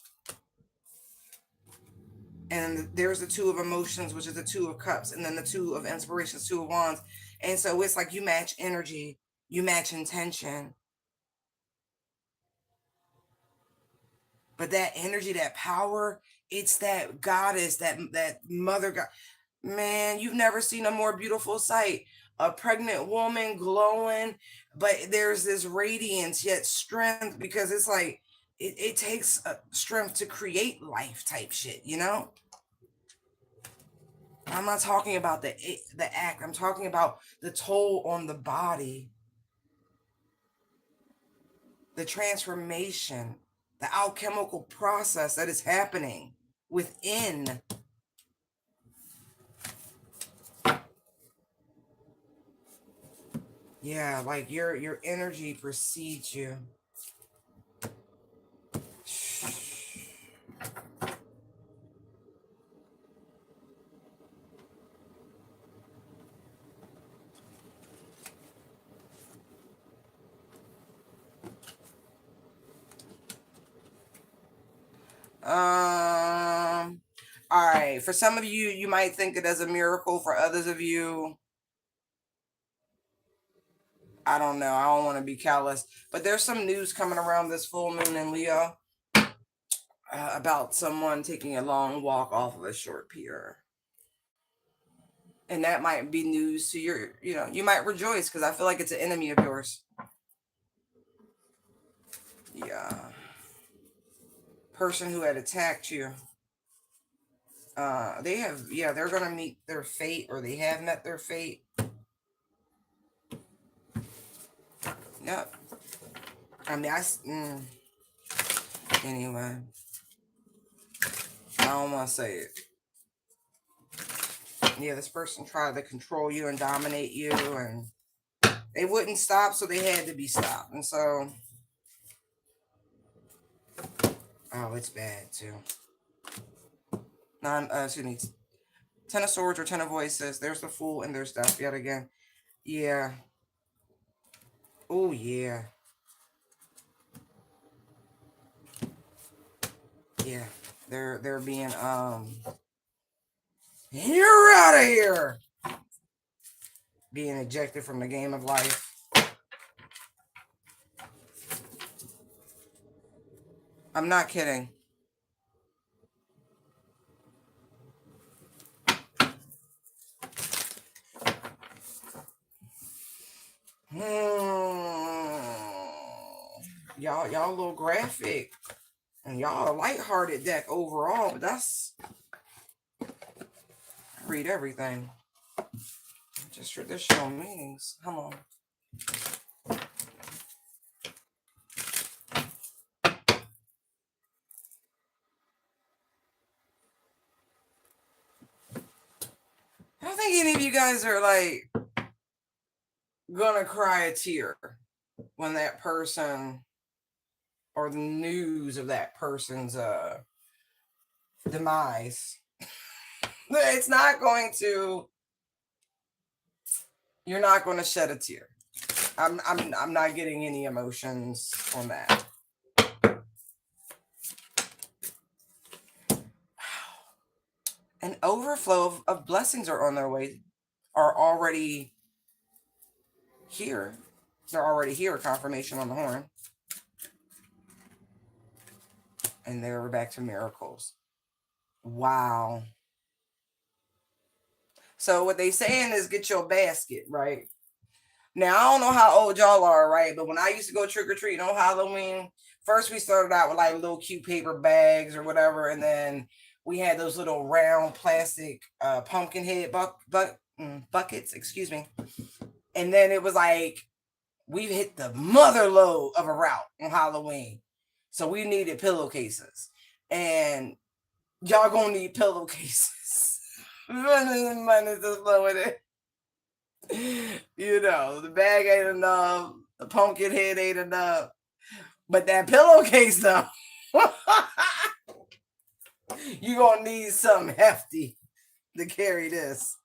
Speaker 1: And there's the Two of Emotions, which is the Two of Cups, and then the Two of Inspirations, Two of Wands. And so it's like you match energy, you match intention. But that energy, that power, it's that goddess, that mother god. Man, you've never seen a more beautiful sight. A pregnant woman glowing, but there's this radiance yet strength, because it's like it takes strength to create life type shit, you know? I'm not talking about the act. I'm talking about the toll on the body, the transformation, the alchemical process that is happening within. Yeah, like your energy precedes you. All right. For some of you, you might think it as a miracle. For others of you, I don't know. I don't want to be callous, but there's some news coming around this full moon in Leo, about someone taking a long walk off of a short pier. And that might be news to you might rejoice, because I feel like it's an enemy of yours. Yeah. Person who had attacked you. They're going to meet their fate, or they have met their fate. Yep. I mean, anyway, I don't want to say it. Yeah, this person tried to control you and dominate you, and they wouldn't stop, so they had to be stopped. And so, oh, it's bad too. Excuse me, Ten of Swords or Ten of Voices. There's the Fool and there's Death yet again. Yeah. Oh yeah. Yeah. They're being you're out of here. Being ejected from the game of life. I'm not kidding. Y'all a little graphic. And y'all a lighthearted deck overall, but that's read everything. Just traditional meanings. Come on. I don't think any of you guys are like gonna cry a tear when that person or the news of that person's demise. It's not going to. You're not going to shed a tear. I'm not getting any emotions on that. An overflow of blessings are on their way, are already here. They're already here. Confirmation on the horn. And they're back to miracles. Wow. So what they saying is get your basket, right? Now, I don't know how old y'all are, right? But when I used to go trick-or-treating on Halloween, first we started out with like little cute paper bags or whatever. And then we had those little round plastic pumpkin head buckets, excuse me. And then it was like, we've hit the mother load of a route on Halloween. So we needed pillowcases. And y'all gonna need pillowcases. Money just lower it. You know, the bag ain't enough, the pumpkin head ain't enough, but that pillowcase though, you gonna need something hefty to carry this.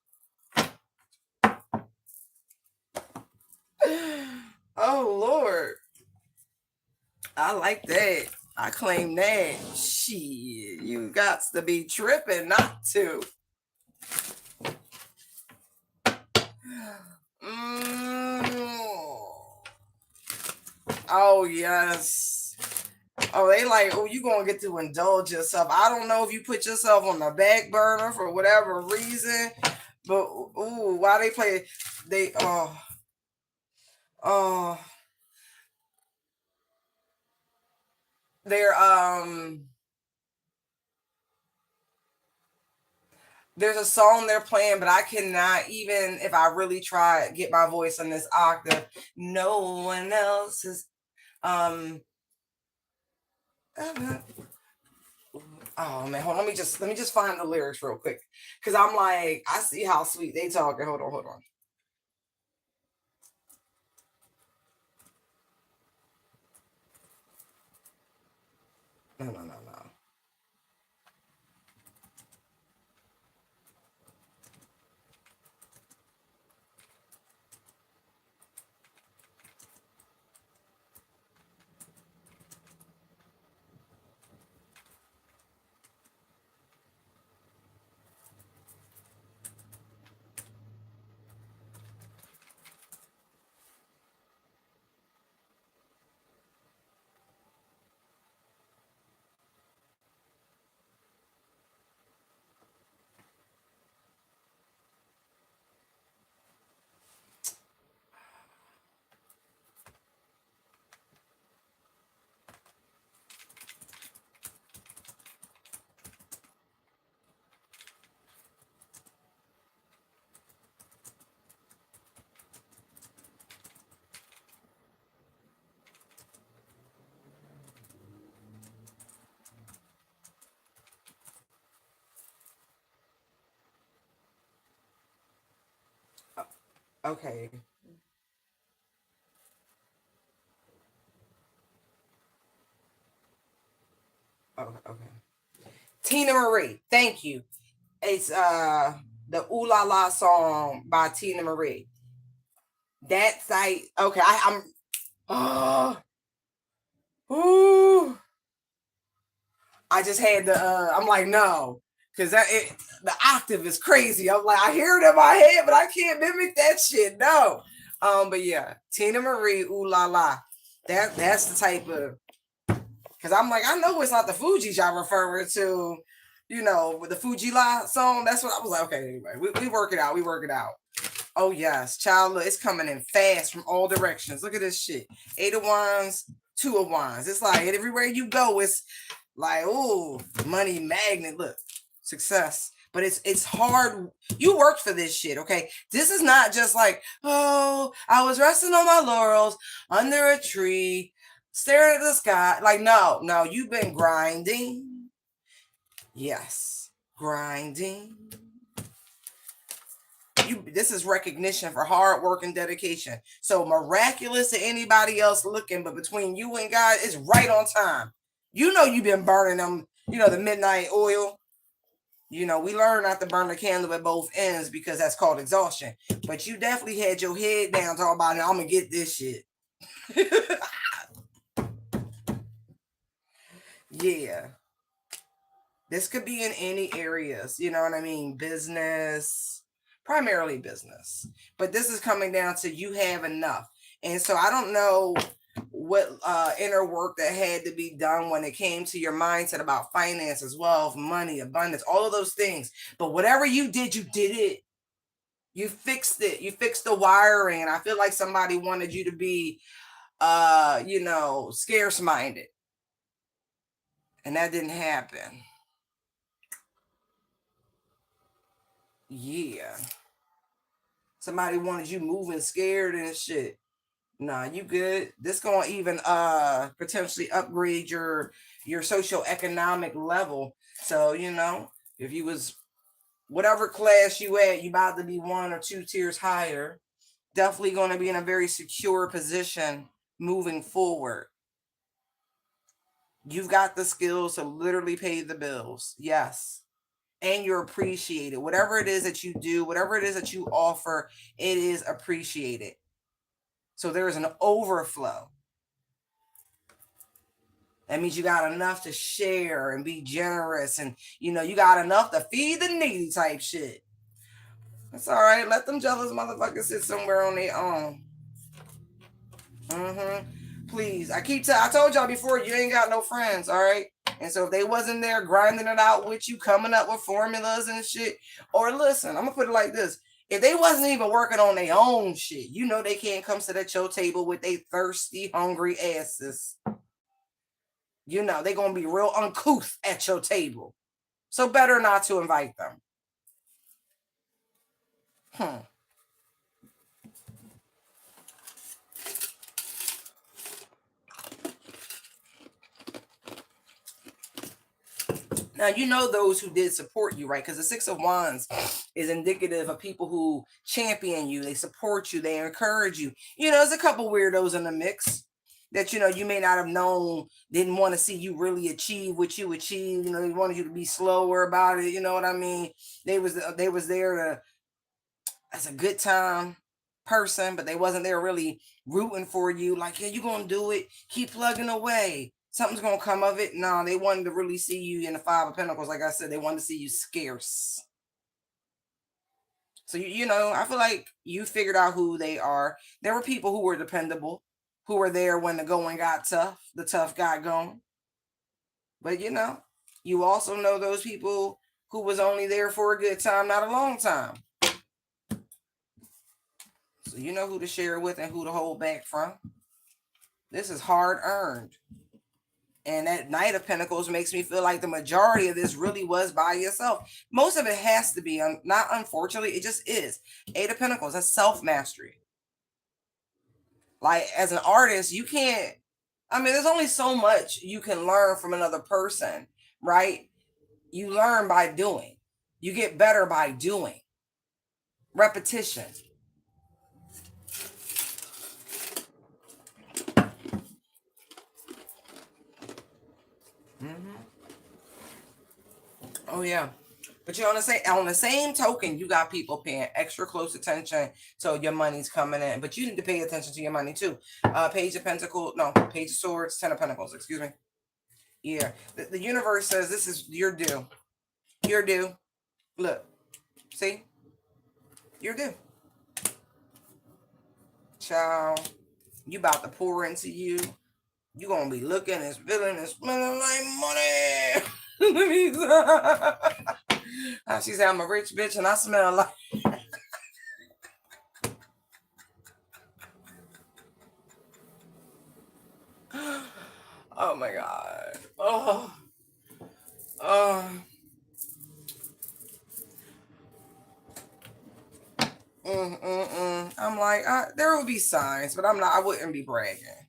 Speaker 1: Oh Lord, I like that. I claim that. Shit, you got to be tripping not to. Oh yes. Oh, they like, oh, you gonna get to indulge yourself. I don't know if you put yourself on the back burner for whatever reason, but ooh, why they play? They oh, they're There's a song they're playing, but I cannot even if I really try get my voice on this octave. No one else is Oh man, hold on. Let me just find the lyrics real quick. Cause I'm like, I see how sweet they talking. Hold on. No. Okay. Okay. Tina Marie. Thank you. It's the Ooh La La song by Tina Marie. That's like okay. I'm ooh. I just had to. I'm like no, because the octave is crazy. I'm like I hear it in my head, but I can't mimic that shit. No. But yeah, Tina Marie, Ooh La La. That's the type of. Because I'm like I know it's not the Fugees y'all referring to. You know, with the Fuji La song. That's what I was like. Okay, anyway, we work it out. We work it out. Oh yes, child, look, it's coming in fast from all directions. Look at this shit. 8 of Wands, 2 of Wands. It's like everywhere you go, it's like, oh, money magnet. Look, success. But it's hard. You worked for this shit, okay? This is not just like, oh, I was resting on my laurels under a tree, staring at the sky. Like, no, you've been grinding. Yes, grinding. This is recognition for hard work and dedication. So miraculous to anybody else looking, but between you and God, it's right on time. You know you've been burning them, the midnight oil. We learn not to burn the candle at both ends because that's called exhaustion. But you definitely had your head down talking about, I'm going to get this shit. Yeah. This could be in any areas, you know what I mean? Business, primarily business. But this is coming down to you have enough. And so I don't know what inner work that had to be done when it came to your mindset about finances, wealth, money, abundance, all of those things. But whatever you did it. You fixed it. You fixed the wiring. And I feel like somebody wanted you to be, scarce minded. And that didn't happen. Yeah. Somebody wanted you moving scared and shit. Nah, you good. This gonna even potentially upgrade your socioeconomic level. So, if you was whatever class you at, you about to be 1 or 2 tiers higher. Definitely gonna be in a very secure position moving forward. You've got the skills to literally pay the bills. Yes. And you're appreciated. Whatever it is that you do, whatever it is that you offer, it is appreciated. So there is an overflow. That means you got enough to share and be generous, and you got enough to feed the needy type shit. That's all right. Let them jealous motherfuckers sit somewhere on their own. Please, I told y'all before, you ain't got no friends, all right? And so if they wasn't there grinding it out with you, coming up with formulas and shit, or listen, I'm gonna put it like this. If they wasn't even working on their own shit, they can't come sit at your table with they thirsty, hungry asses. They gonna be real uncouth at your table. So better not to invite them. Now, those who did support you, right? Because the 6 of Wands is indicative of people who champion you. They support you. They encourage you. There's a couple weirdos in the mix that, you may not have known, didn't want to see you really achieve what you achieved. They wanted you to be slower about it. You know what I mean? They was there as a good time person, but they wasn't there really rooting for you. Like, yeah, you're going to do it. Keep plugging away. Something's going to come of it. No, they wanted to really see you in the 5 of Pentacles. Like I said, they wanted to see you scarce. So, I feel like you figured out who they are. There were people who were dependable, who were there when the going got tough, the tough got going. But, you also know those people who was only there for a good time, not a long time. So you know who to share with and who to hold back from. This is hard earned. And that Knight of Pentacles makes me feel like the majority of this really was by yourself. Most of it has to be, not unfortunately, it just is. 8 of Pentacles, that's self-mastery. Like, as an artist, you can't, there's only so much you can learn from another person, right? You learn by doing. You get better by doing. Repetition. Oh yeah. But you on the same token, you got people paying extra close attention, so your money's coming in. But you need to pay attention to your money too. Page of Pentacles, no, Page of Swords, Ten of Pentacles. Excuse me. Yeah, the universe says this is your due. Your due. Look, see, your due. Child, you about to pour into you. You gonna be looking and feeling and smelling like money. Let me. She said I'm a rich bitch and I smell like. Oh my god. Oh. Oh. I'm like, there will be signs, but I wouldn't be bragging.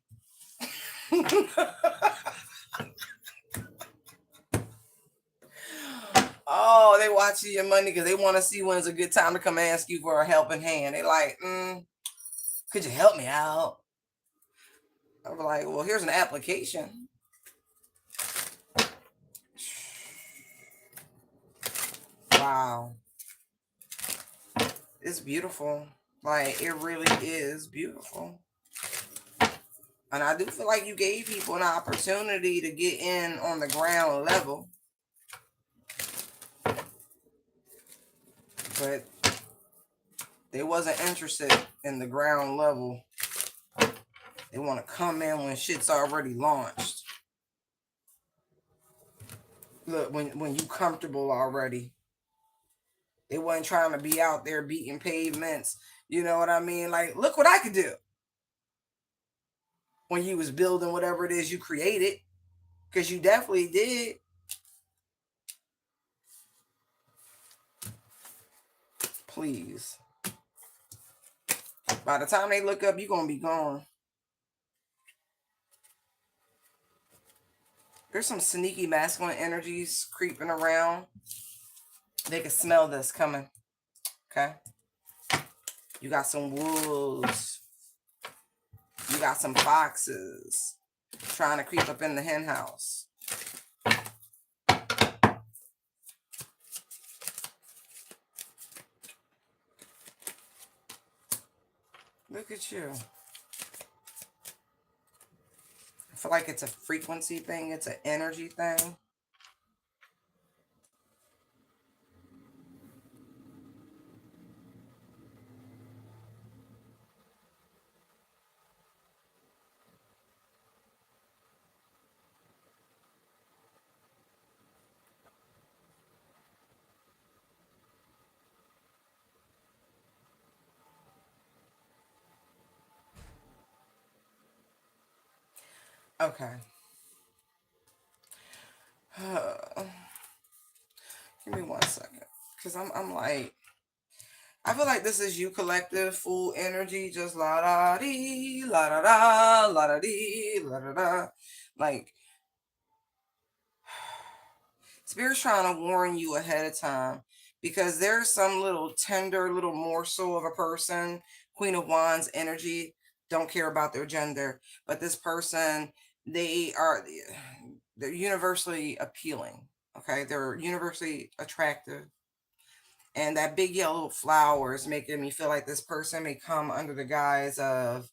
Speaker 1: Oh, they watching your money because they want to see when's a good time to come ask you for a helping hand. They like, could you help me out? I'm like, well, here's an application. Wow. It's beautiful. Like, it really is beautiful. And I do feel like you gave people an opportunity to get in on the ground level. But they wasn't interested in the ground level. They want to come in when shit's already launched. Look, when you comfortable already. They wasn't trying to be out there beating pavements. You know what I mean? Like, look what I could do. When you was building whatever it is you created. Because you definitely did. Please. By the time they look up, you're going to be gone. There's some sneaky masculine energies creeping around. They can smell this coming. Okay? You got some wolves. You got some foxes trying to creep up in the hen house. Look at you. I feel like it's a frequency thing. It's an energy thing. Okay. Give me 1 second. Because I'm like, I feel like this is you collective, full energy, just la da dee, la da da, la da dee, la da da. Like, Spirit's trying to warn you ahead of time because there's some little tender little morsel of a person, Queen of Wands energy, don't care about their gender, but this person, they're universally appealing. Okay, they're universally attractive. And that big yellow flower is making me feel like this person may come under the guise of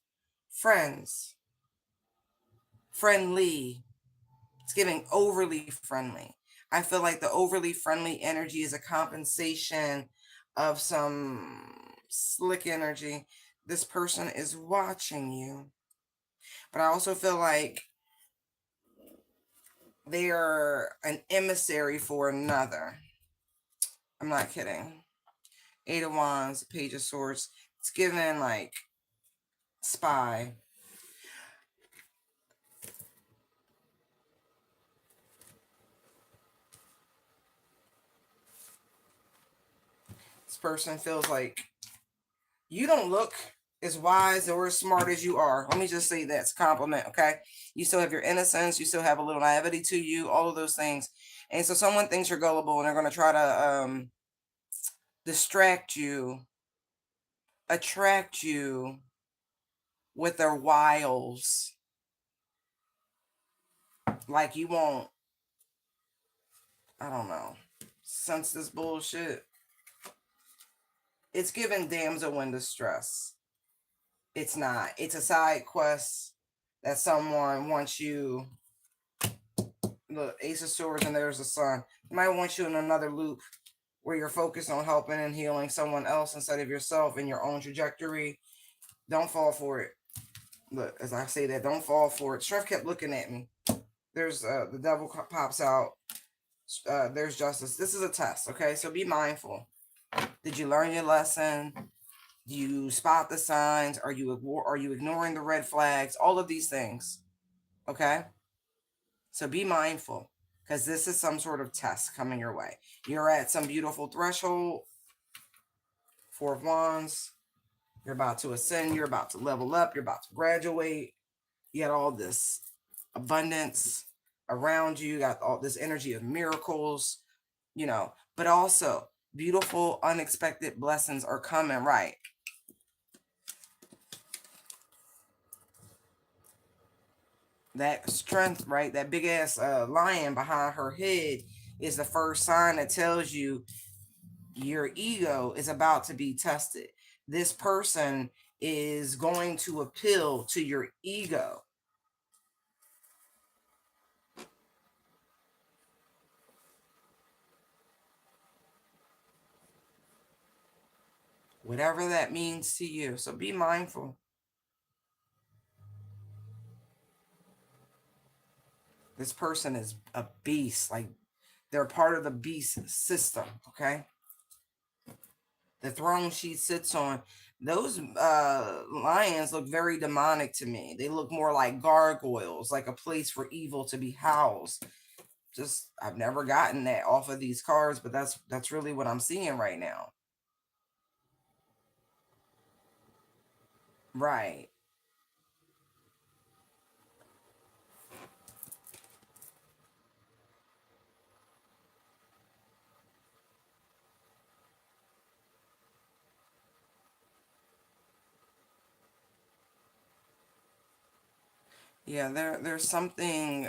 Speaker 1: friends, friendly. It's giving overly friendly. I feel like the overly friendly energy is a compensation of some slick energy. This person is watching you. But I also feel like they are an emissary for another. I'm not kidding. Eight of Wands, Page of Swords. It's given like spy. This person feels like you don't look as wise or as smart as you are. Let me just say that's a compliment, okay? You still have your innocence. You still have a little naivety to you, all of those things. And so someone thinks you're gullible and they're going to try to distract you, attract you with their wiles. Like you won't, I don't know, sense this bullshit. It's giving damsel in distress. It's not. It's a side quest that someone wants you. Look, Ace of Swords, and there's the Sun. They might want you in another loop where you're focused on helping and healing someone else instead of yourself in your own trajectory. Don't fall for it. Look, as I say that, don't fall for it. Strife kept looking at me. There's the devil pops out. There's justice. This is a test, okay? So be mindful. Did you learn your lesson? Do you spot the signs? Are you ignoring the red flags? All of these things, okay? So be mindful, because this is some sort of test coming your way. You're at some beautiful threshold. Four of Wands. You're about to ascend. You're about to level up. You're about to graduate. You got all this abundance around you. You got all this energy of miracles, you know. But also, beautiful, unexpected blessings are coming, right? That strength, right? That big ass lion behind her head is the first sign that tells you your ego is about to be tested. This person is going to appeal to your ego. Whatever that means to you. So be mindful. This person is a beast. Like, they're part of the beast system, okay? The throne she sits on, those lions look very demonic to me. They look more like gargoyles, like a place for evil to be housed. Just, I've never gotten that off of these cards, but that's really what I'm seeing right now. Right. Yeah, there's something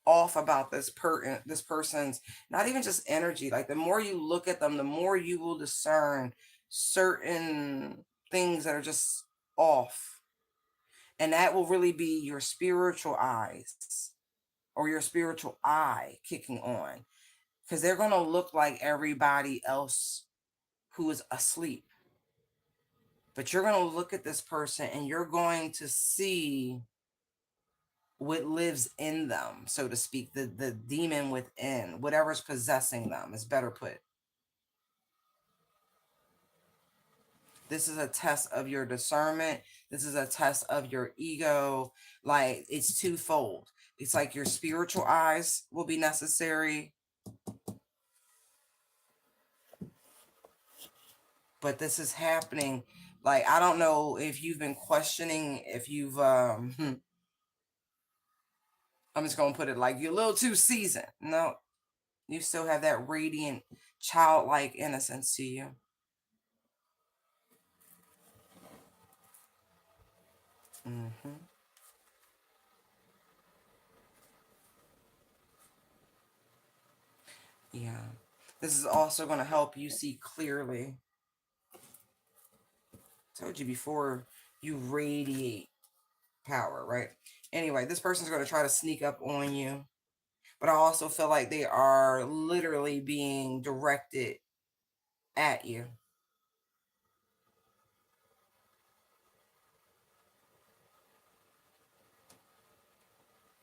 Speaker 1: off about this person's, not even just energy. Like, the more you look at them, the more you will discern certain things that are just off. And that will really be your spiritual eyes, or your spiritual eye kicking on, because they're going to look like everybody else who is asleep. But you're going to look at this person and you're going to see what lives in them, so to speak, the demon within, whatever's possessing them, is better put. This is a test of your discernment. This is a test of your ego. Like, it's twofold. It's like your spiritual eyes will be necessary, but this is happening. Like, I don't know if you've been questioning, if you've I'm just gonna put it like, you're a little too seasoned. No, you still have that radiant, childlike innocence to you. Mm-hmm. Yeah. This is also going to help you see clearly. I told you before, you radiate power, right? Anyway, this person's going to try to sneak up on you, but I also feel like they are literally being directed at you.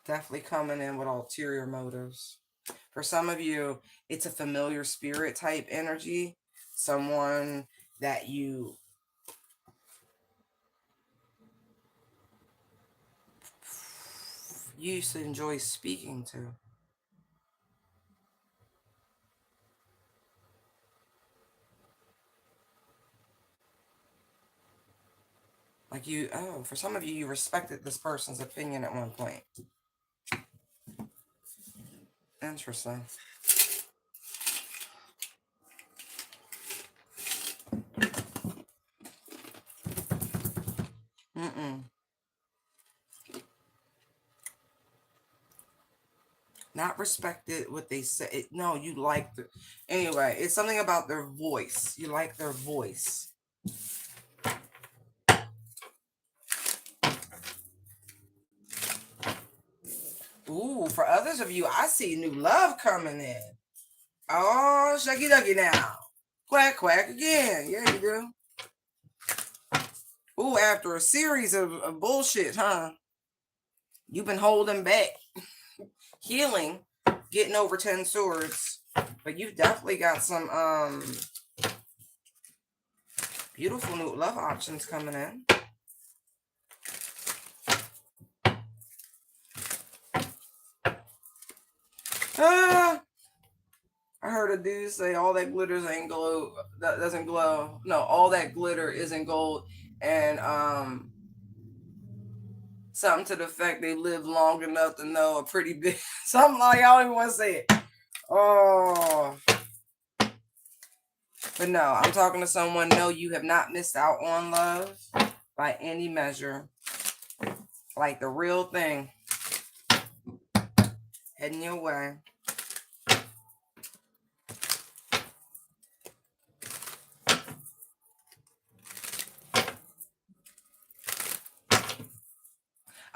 Speaker 1: Definitely coming in with ulterior motives. For some of you, it's a familiar spirit type energy. Someone that you used to enjoy speaking to. Like, you, oh, for some of you, you respected this person's opinion at one point. Interesting. Mm-mm. Not respected what they say. No, you like the. Anyway, it's something about their voice. You like their voice. Ooh, for others of you, I see new love coming in. Oh, shucky ducky now. Quack, quack again. Yeah, you do. Ooh, after a series of bullshit, huh? You've been holding back. Healing, getting over 10 swords. But you've definitely got some beautiful new love options coming in. Ah, I heard a dude say all that glitters ain't glow. That doesn't glow. No, all that glitter isn't gold. And something to the fact they live long enough to know a pretty big something like I don't even want to say it. Oh, but no, I'm talking to someone. No, you have not missed out on love by any measure. Like the real thing heading your way.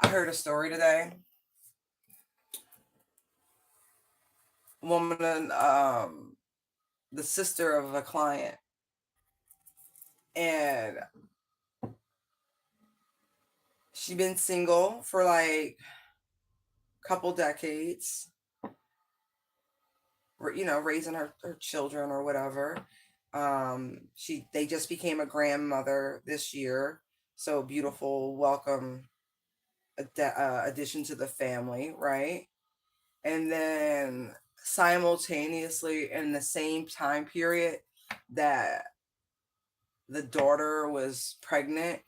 Speaker 1: I heard a story today. A woman, the sister of a client, and she been single for like a couple decades, raising her children or whatever. They just became a grandmother this year, so beautiful, welcome addition to the family, right? And then simultaneously in the same time period that the daughter was pregnant,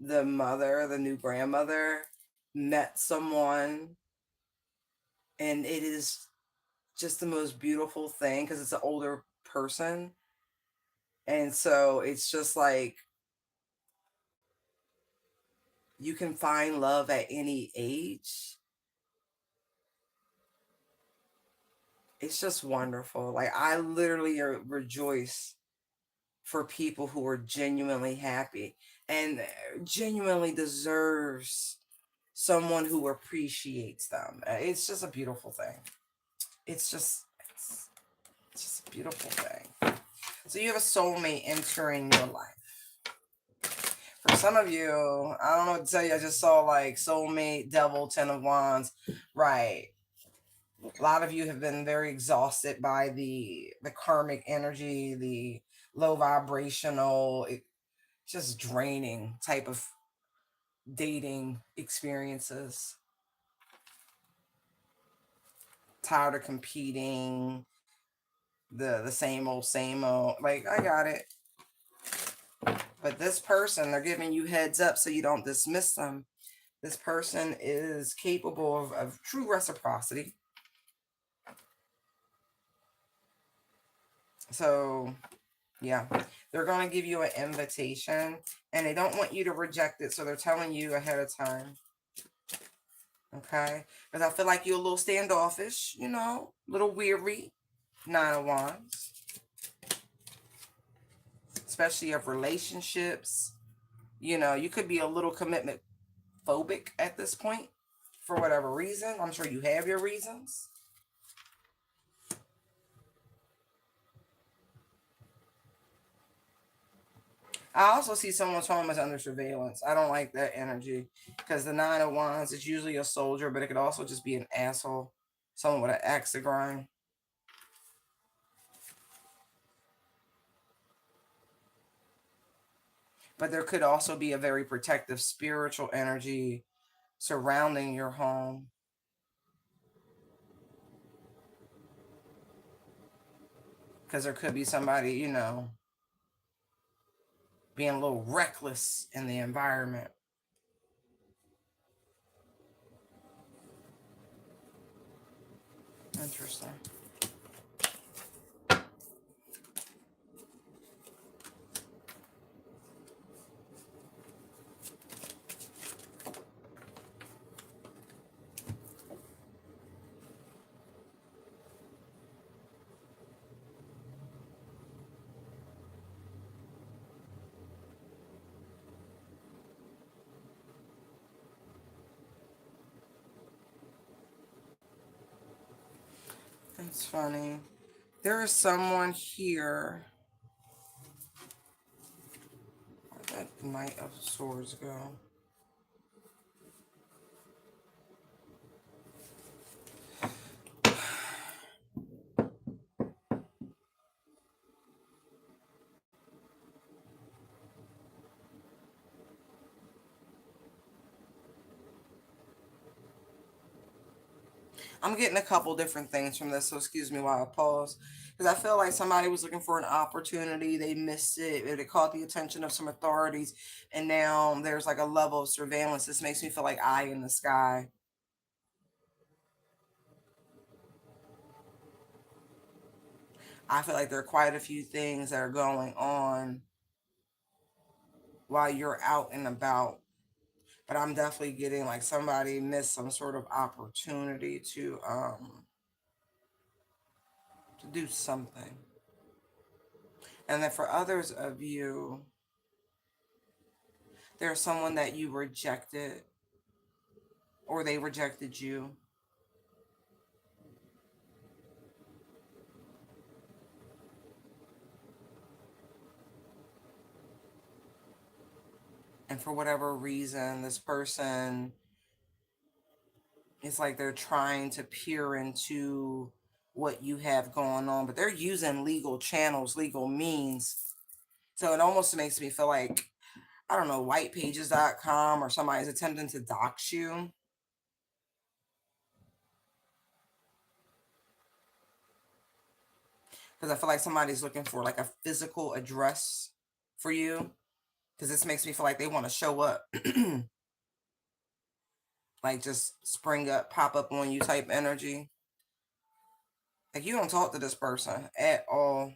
Speaker 1: the mother, the new grandmother, met someone, and it is just the most beautiful thing because it's an older person. And so it's just like you can find love at any age. It's just wonderful. Like I literally rejoice for people who are genuinely happy and genuinely deserves someone who appreciates them. It's just a beautiful thing. It's just a beautiful thing. So you have a soulmate entering your life. For some of you, I don't know what to tell you. I just saw like soulmate, devil, 10 of wands. Right. A lot of you have been very exhausted by the karmic energy, the low vibrational, just draining type of dating experiences. Tired of competing, the same old, same old. Like, I got it. But this person, they're giving you heads up so you don't dismiss them. This person is capable of true reciprocity. So, yeah, they're going to give you an invitation and they don't want you to reject it. So they're telling you ahead of time. Okay? Because I feel like you're a little standoffish, a little weary. 9 of wands. Especially of relationships. You could be a little commitment phobic at this point for whatever reason. I'm sure you have your reasons. I also see someone's home is under surveillance. I don't like that energy because the 9 of wands is usually a soldier, but it could also just be an asshole, someone with an axe to grind. But there could also be a very protective spiritual energy surrounding your home. Because there could be somebody, being a little reckless in the environment. Interesting. It's funny. There is someone here. Where'd that Knight of Swords go? I'm getting a couple different things from this, so excuse me while I pause. Because I feel like somebody was looking for an opportunity, they missed it, it caught the attention of some authorities, and now there's like a level of surveillance. This makes me feel like eye in the sky. I feel like there are quite a few things that are going on while you're out and about. But I'm definitely getting like somebody missed some sort of opportunity to do something. And then for others of you, there's someone that you rejected or they rejected you. And for whatever reason, this person, it's like they're trying to peer into what you have going on, but they're using legal channels, legal means. So it almost makes me feel like, I don't know, whitepages.com or somebody's attempting to dox you. Because I feel like somebody's looking for like a physical address for you. Because this makes me feel like they want to show up. Like just spring up, pop up on you type energy. Like you don't talk to this person at all.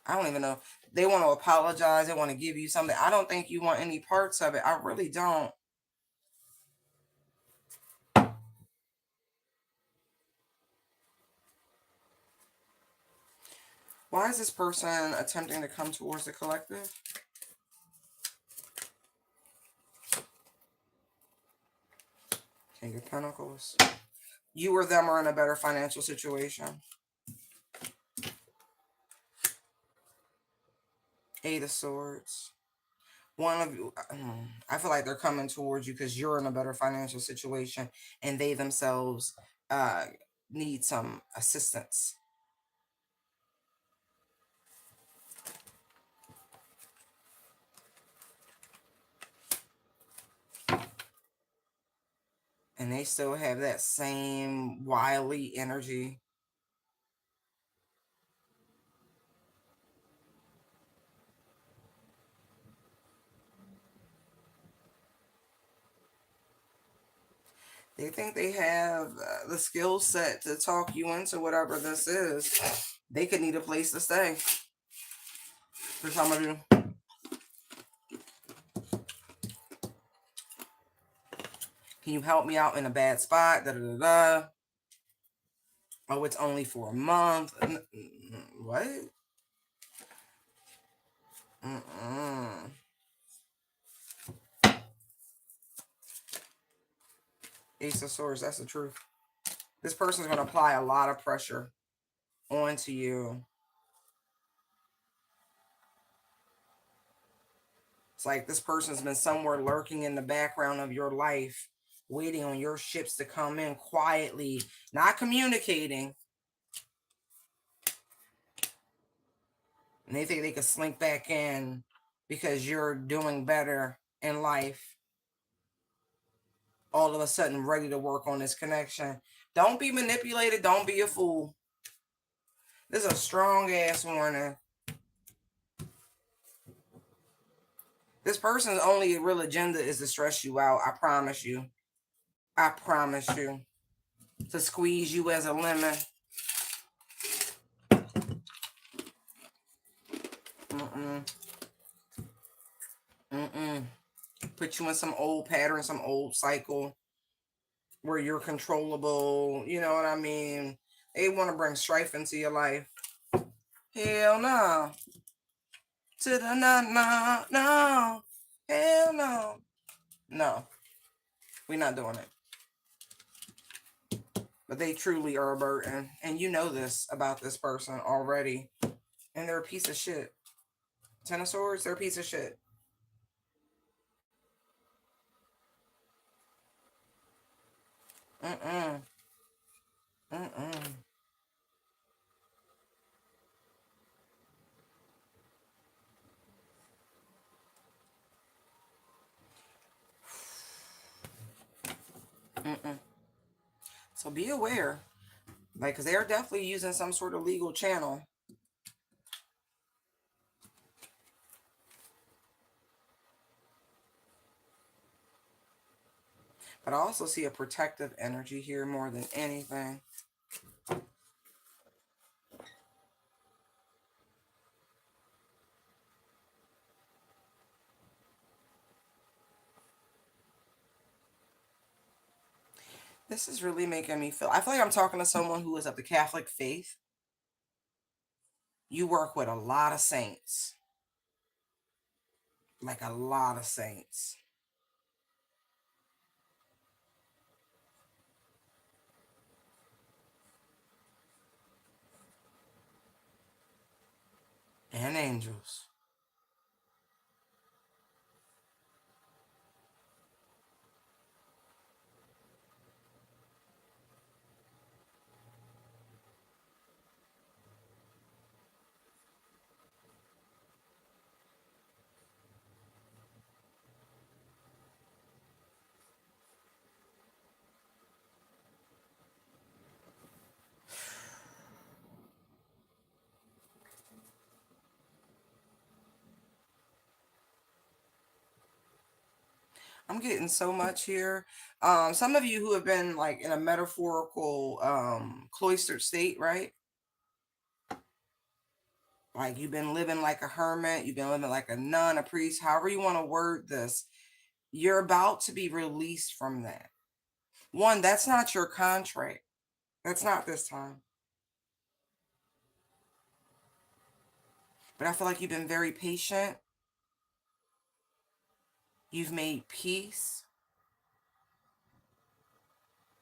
Speaker 1: I don't even know. They want to apologize. They want to give you something. I don't think you want any parts of it. I really don't. Why is this person attempting to come towards the collective? King of Pentacles. You or them are in a better financial situation. Eight of Swords. One of you, I feel like they're coming towards you because you're in a better financial situation and they themselves uh, need some assistance. And they still have that same wily energy. They think they have the skill set to talk you into whatever this is. They could need a place to stay. For some of you. Can you help me out in a bad spot? Da da da da. Oh, it's only for a month. What? Ace of Swords, that's the truth. This person's going to apply a lot of pressure onto you. It's like this person's been somewhere lurking in the background of your life, waiting on your ships to come in quietly, not communicating. And they think they could slink back in because you're doing better in life. All of a sudden ready to work on this connection. Don't be manipulated. Don't be a fool. This is a strong ass warning. This person's only real agenda is to stress you out. I promise you. I promise you. To squeeze you as a lemon. Put you in some old pattern, some old cycle where you're controllable. You know what I mean? They want to bring strife into your life. Hell no. To the no. Hell no. No. We're not doing it. But they truly are a burden. And you know this about this person already. And they're a piece of shit. Ten of Swords, they're a piece of shit. Mm-mm. Mm-mm. Mm-mm. So be aware. Like, because they're definitely using some sort of legal channel. But I also see a protective energy here more than anything. This is really making me feel, I feel like I'm talking to someone who is of the Catholic faith. You work with a lot of saints. Like a lot of saints. And angels. I'm getting so much here. Some of you who have been like in a metaphorical cloistered state, right? Like you've been living like a hermit, you've been living like a nun, a priest, however you want to word this. You're about to be released from that. One, that's not your contract. That's not this time. But I feel like you've been very patient. You've made peace.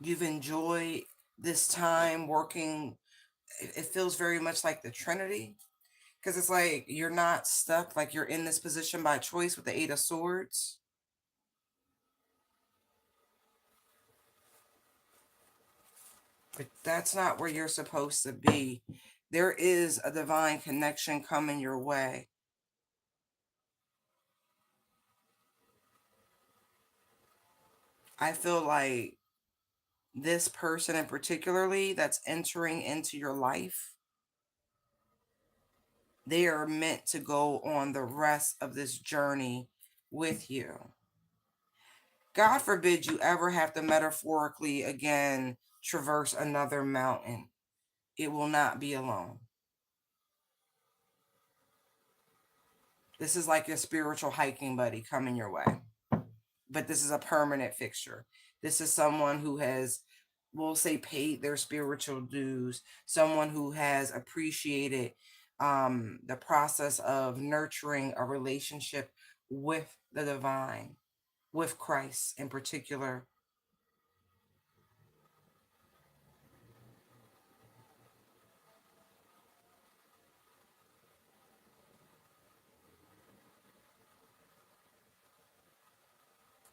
Speaker 1: You've enjoyed this time working. It feels very much like the Trinity. Because it's like you're not stuck, like you're in this position by choice with the Eight of Swords. But that's not where you're supposed to be. There is a divine connection coming your way. I feel like this person in particularly that's entering into your life, they are meant to go on the rest of this journey with you. God forbid you ever have to metaphorically again traverse another mountain. It will not be alone. This is like your spiritual hiking buddy coming your way. But this is a permanent fixture. This is someone who has, we'll say, paid their spiritual dues, someone who has appreciated the process of nurturing a relationship with the divine, with Christ in particular.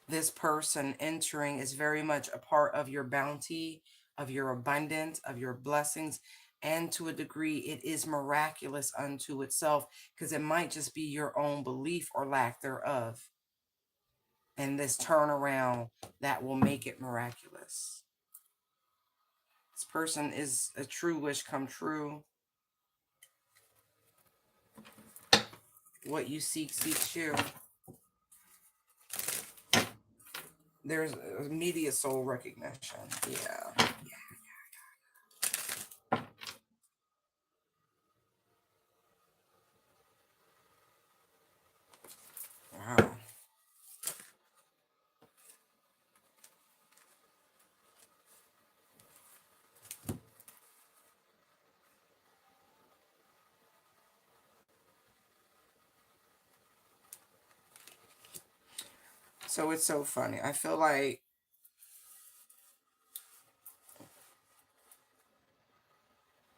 Speaker 1: This person entering is very much a part of your bounty, of your abundance, of your blessings. And to a degree, it is miraculous unto itself because it might just be your own belief or lack thereof. And this turnaround that will make it miraculous. This person is a true wish come true. What you seek seeks you. There's immediate soul recognition. Yeah. Wow. So it's so funny. I feel like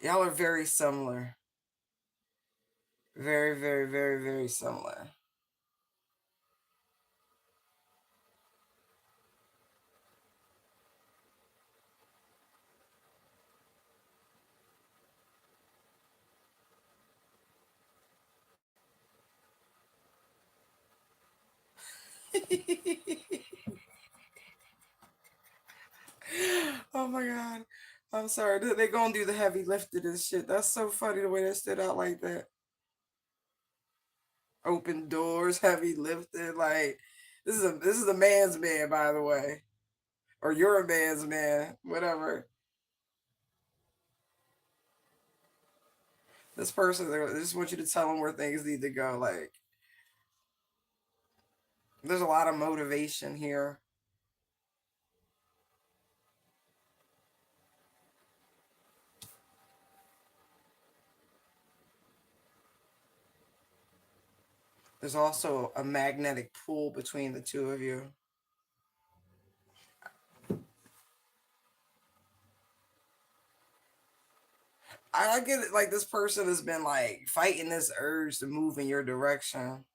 Speaker 1: Y'all are very similar. Very, very, very, very similar. Oh my god. I'm sorry. They gonna do the heavy lifting and shit. That's so funny the way they stood out like that. Open doors, heavy lifting. Like this is a man's man, by the way. Or you're a man's man. Whatever. This person, they just want you to tell them where things need to go. Like there's a lot of motivation here. There's also a magnetic pull between the two of you. I get it. Like this person has been like fighting this urge to move in your direction.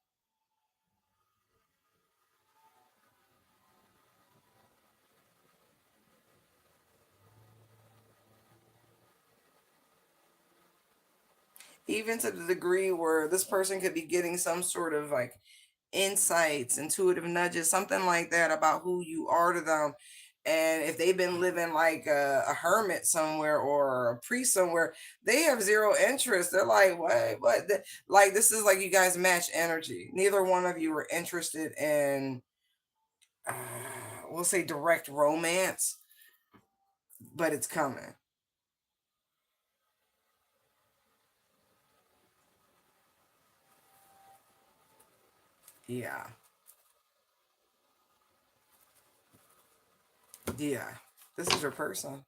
Speaker 1: Even to the degree where this person could be getting some sort of like insights, intuitive nudges, something like that about who you are to them. And if they've been living like a hermit somewhere or a priest somewhere, they have zero interest. They're like, what? Like, this is like you guys match energy. Neither one of you are interested in, uh, we'll say, direct romance, but it's coming. Yeah. Yeah. This is your person.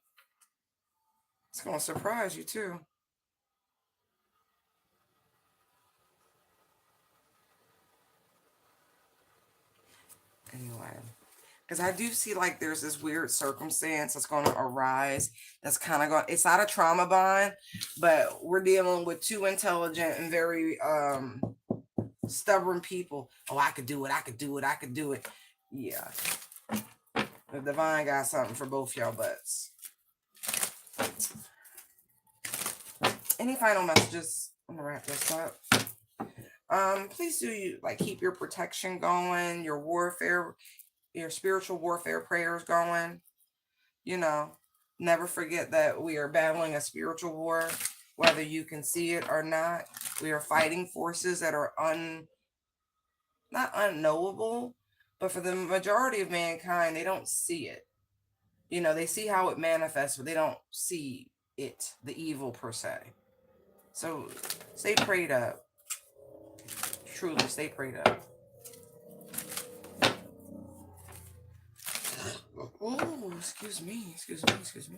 Speaker 1: It's going to surprise you, too. Anyway. Because I do see like there's this weird circumstance that's going to arise that's kind of going, it's not a trauma bond, but we're dealing with two intelligent and very stubborn people. Oh, I could do it. I could do it. I could do it. Yeah. The divine got something for both y'all butts. Any final messages? I'm gonna wrap this up. Please do you like keep your protection going, your warfare, your spiritual warfare prayers going. You know, never forget that we are battling a spiritual war, whether you can see it or not. We are fighting forces that are not unknowable, but for the majority of mankind, they don't see it. You know, they see how it manifests, but they don't see it, the evil per se. So stay prayed up. Truly, stay prayed up. Oh, excuse me, excuse me, excuse me.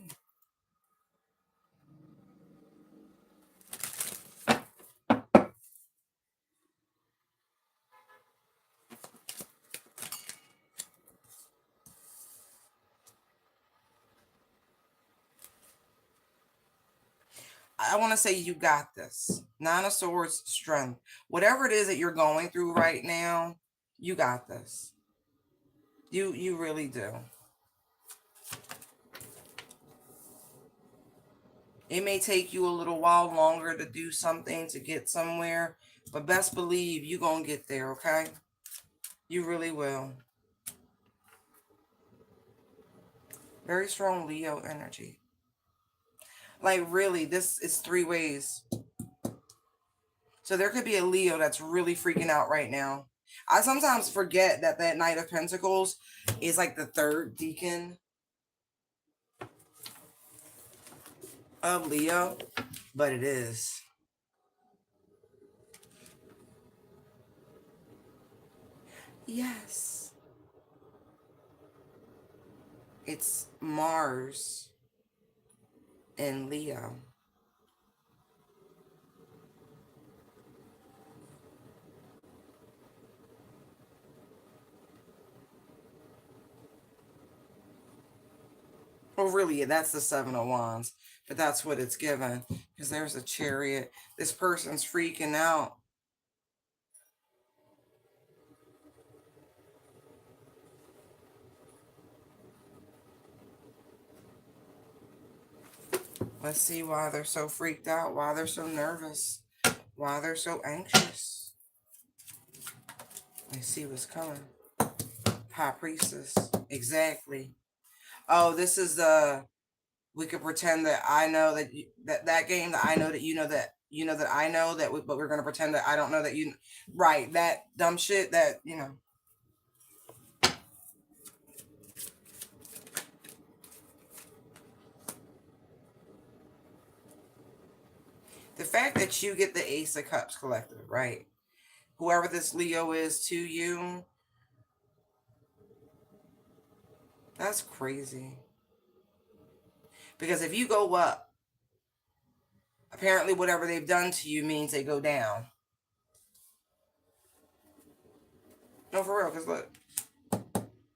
Speaker 1: I want to say you got this. Nine of Swords, strength. Whatever it is that you're going through right now, you got this. You really do. It may take you a little while longer to do something to get somewhere, but best believe you gonna get there, okay? You really will. Very strong Leo energy. Like really, this is three ways. So there could be a Leo that's really freaking out right now. I sometimes forget that that Knight of Pentacles is like the third deacon of Leo, but it is. Yes. It's Mars in Leo. Well, really, that's the Seven of Wands, but that's what it's given. Because there's a Chariot. This person's freaking out. Let's see why they're so freaked out, why they're so nervous, why they're so anxious. Let's see what's coming. High Priestess. Exactly. Oh, this is the, we could pretend that I know that that game, that I know that you know that you know that I know that, but we're going to pretend that I don't know that you, right, that dumb shit that, you know. The fact that you get the Ace of Cups collective, right? Whoever this Leo is to you, that's crazy. Because if you go up, apparently whatever they've done to you means they go down. No, for real, because look.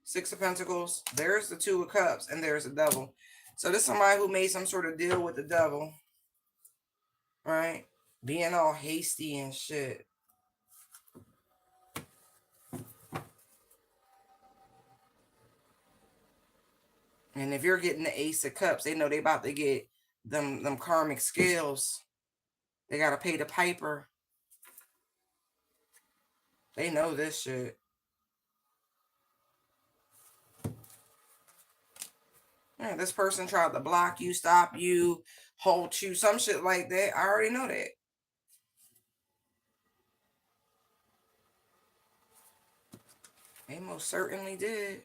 Speaker 1: Six of Pentacles, there's the Two of Cups, and there's the Devil. So this is somebody who made some sort of deal with the devil, right? Being all hasty and shit. And if you're getting the Ace of Cups, they know they about to get them karmic scales. They got to pay the piper. They know this shit. Yeah, this person tried to block you, stop you, hold you, some shit like that. I already know that. They most certainly did.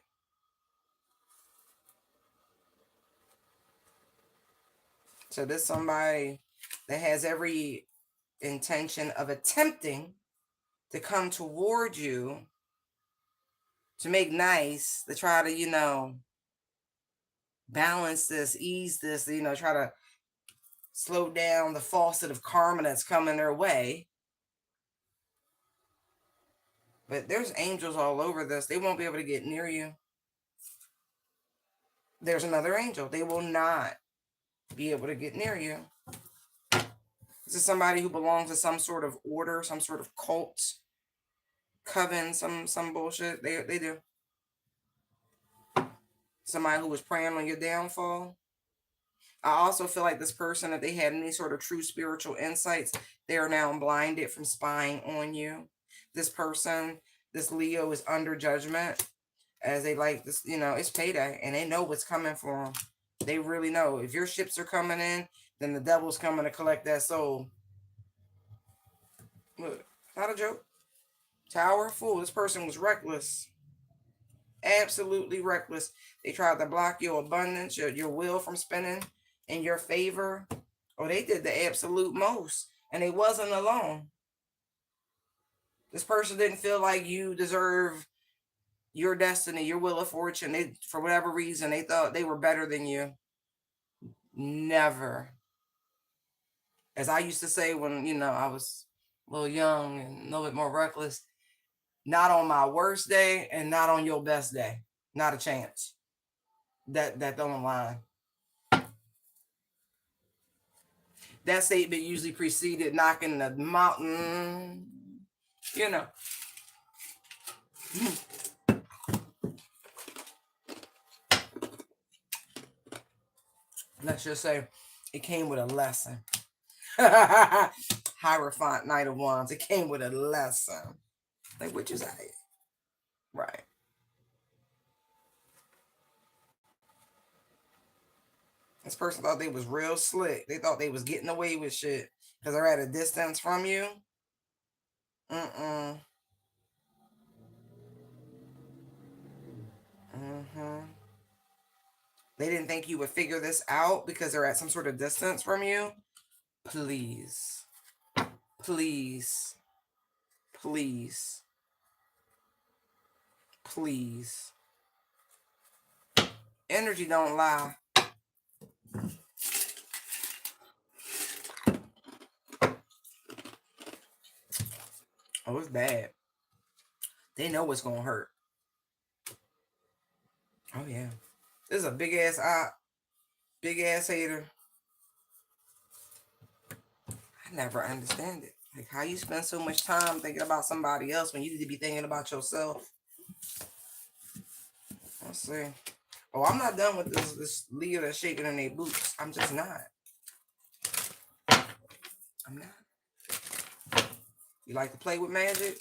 Speaker 1: So this somebody that has every intention of attempting to come toward you, to make nice, to try to, you know, balance this, ease this, you know, try to slow down the faucet of karma that's coming their way. But there's angels all over this. They won't be able to get near you. There's another angel. They will not be able to get near you. This is somebody who belongs to some sort of order, some sort of cult, coven, some bullshit. They do. Somebody who was preying on your downfall. I also feel like this person, if they had any sort of true spiritual insights, they are now blinded from spying on you. This person, this Leo, is under judgment, as they like this, you know, it's payday and they know what's coming for them. They really know. If your ships are coming in, then the devil's coming to collect that soul. Look, not a joke. Tower, fool. This person was reckless. Absolutely reckless. They tried to block your abundance, your will from spinning in your favor. Oh, they did the absolute most. And they wasn't alone. This person didn't feel like you deserve your destiny, your will of fortune. They, for whatever reason, they thought they were better than you. Never. As I used to say when, you know, I was a little young and a little bit more reckless, not on my worst day and not on your best day. Not a chance. That don't line. That statement usually preceded knocking the mountain, you know. Let's just say it came with a lesson. Hierophant, Knight of Wands. It came with a lesson. Like, what you say? Right. This person thought they was real slick. They thought they was getting away with shit because they're at a distance from you. Mm-mm. Mm-hmm. They didn't think you would figure this out because they're at some sort of distance from you. Please. Please. Please. Please. Energy don't lie. Oh, it's bad. They know what's gonna hurt. Oh yeah. This is a big ass hater. I never understand it. Like, how you spend so much time thinking about somebody else when you need to be thinking about yourself. Let's see. Oh, I'm not done with this Leo that's shaking in their boots. I'm just not. I'm not. You like to play with magic?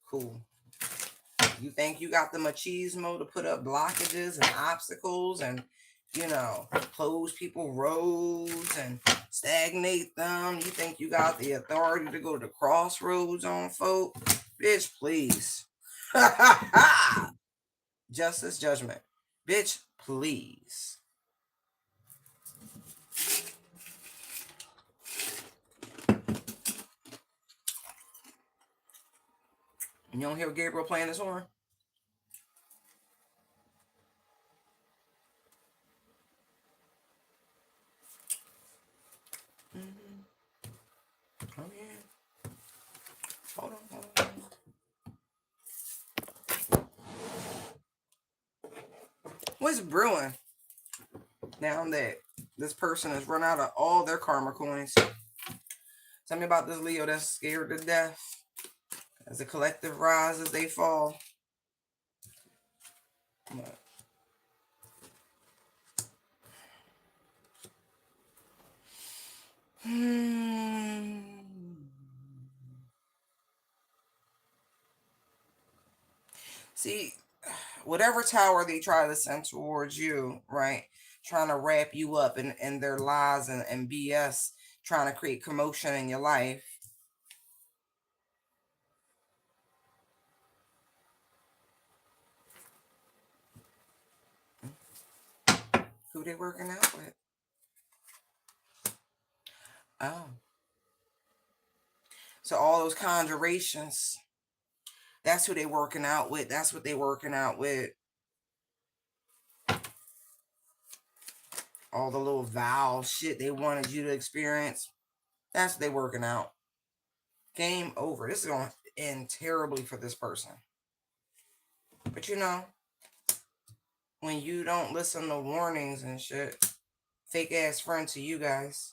Speaker 1: Cool. You think you got the machismo to put up blockages and obstacles and, you know, close people roads and stagnate them? You think you got the authority to go to the crossroads on folk? Bitch, please. Justice, judgment. Bitch, please. You don't hear Gabriel playing his horn? Oh, yeah. Hold on. What's brewing now that this person has run out of all their karma coins? Tell me about this Leo that's scared to death. As the collective rises, they fall. See, whatever tower they try to send towards you, right? Trying to wrap you up in their lies and BS, trying to create commotion in your life. Who they working out with? Oh. So all those conjurations, that's who they working out with. That's what they working out with. All the little vow shit they wanted you to experience. That's what they working out. Game over. This is going to end terribly for this person. But you know, when you don't listen to warnings and shit, fake ass friend to you guys.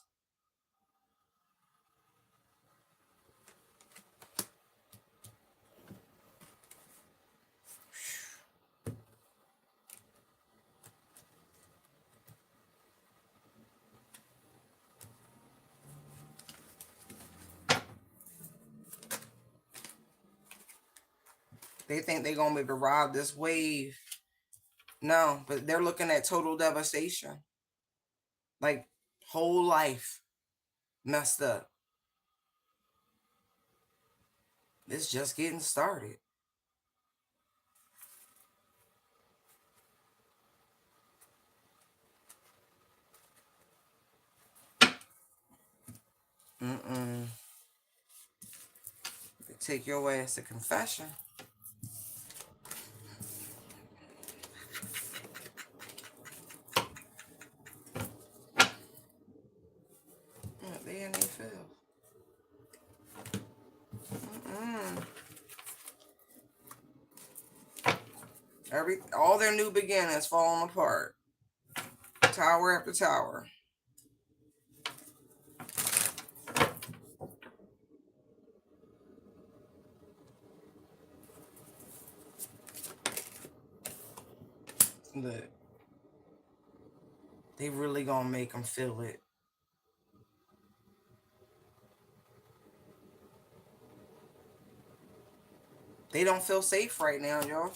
Speaker 1: They think they're going to be able to ride this wave. No, but they're looking at total devastation. Like, whole life messed up. It's just getting started. They take your ass to confession. They in their field. All their new beginnings falling apart. Tower after tower. Look, they really gonna make them feel it. They don't feel safe right now, y'all.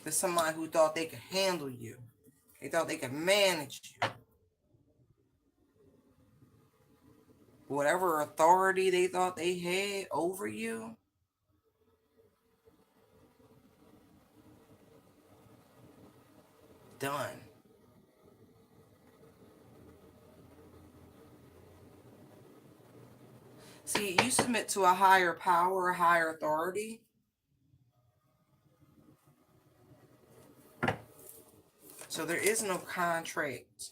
Speaker 1: There's somebody who thought they could handle you. They thought they could manage you. Whatever authority they thought they had over you, done. See, you submit to a higher power, a higher authority. So there is no contract.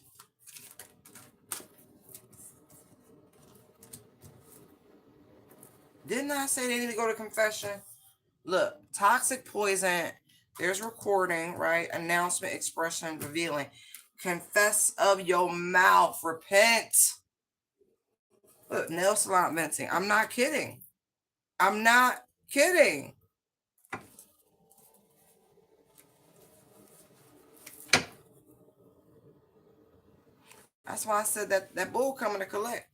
Speaker 1: Didn't I say they need to go to confession? Look, toxic poison There's recording, right? Announcement, expression, revealing. Confess of your mouth. Repent. Look, nail salon venting. I'm not kidding. I'm not kidding. That's why I said that bull coming to collect.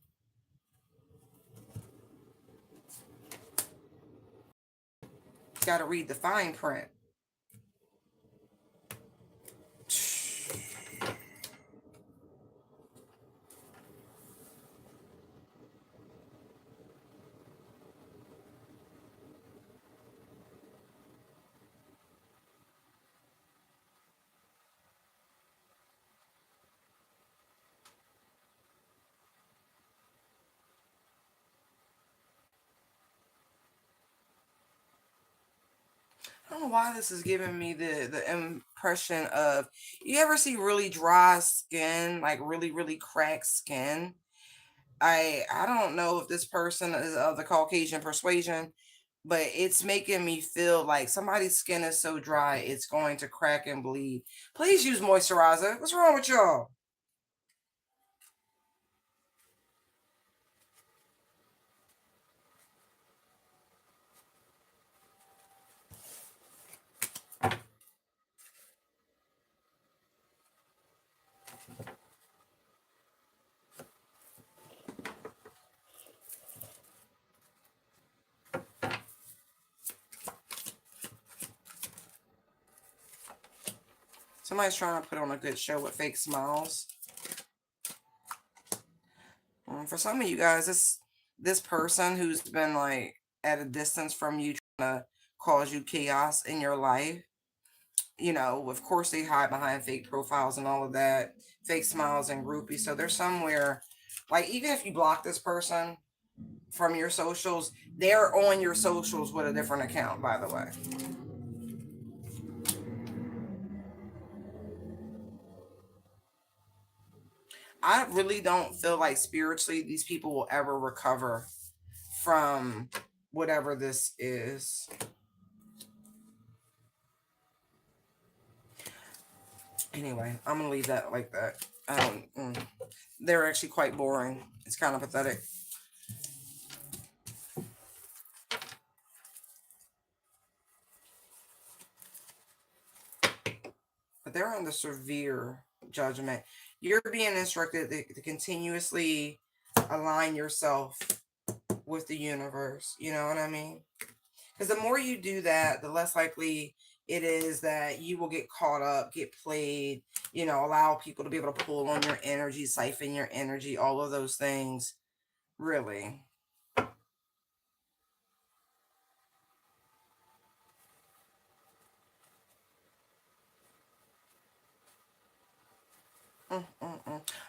Speaker 1: Got to read the fine print. I don't know why this is giving me the impression of, you ever see really dry skin, like really cracked skin? I don't know if this person is of the Caucasian persuasion, but it's making me feel like somebody's skin is so dry it's going to crack and bleed. Please use moisturizer. What's wrong with y'all? Somebody's trying to put on a good show with fake smiles. For some of you guys, this person who's been like at a distance from you, trying to cause you chaos in your life. You know, of course they hide behind fake profiles and all of that, fake smiles and groupies. So they're somewhere, like, even if you block this person from your socials, they're on your socials with a different account, by the way. I really don't feel like spiritually these people will ever recover from whatever this is. Anyway, I'm gonna leave that like that. I don't. They're actually quite boring. It's kind of pathetic. But they're under severe judgment. You're being instructed to continuously align yourself with the universe. You know what I mean? Because the more you do that, the less likely it is that you will get caught up, get played, allow people to be able to pull on your energy, siphon your energy, all of those things. Really. Mm.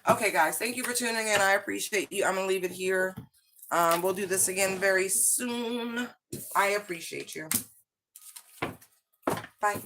Speaker 1: Okay, guys, thank you for tuning in. I appreciate you. I'm going to leave it here. We'll do this again very soon. I appreciate you. Bye.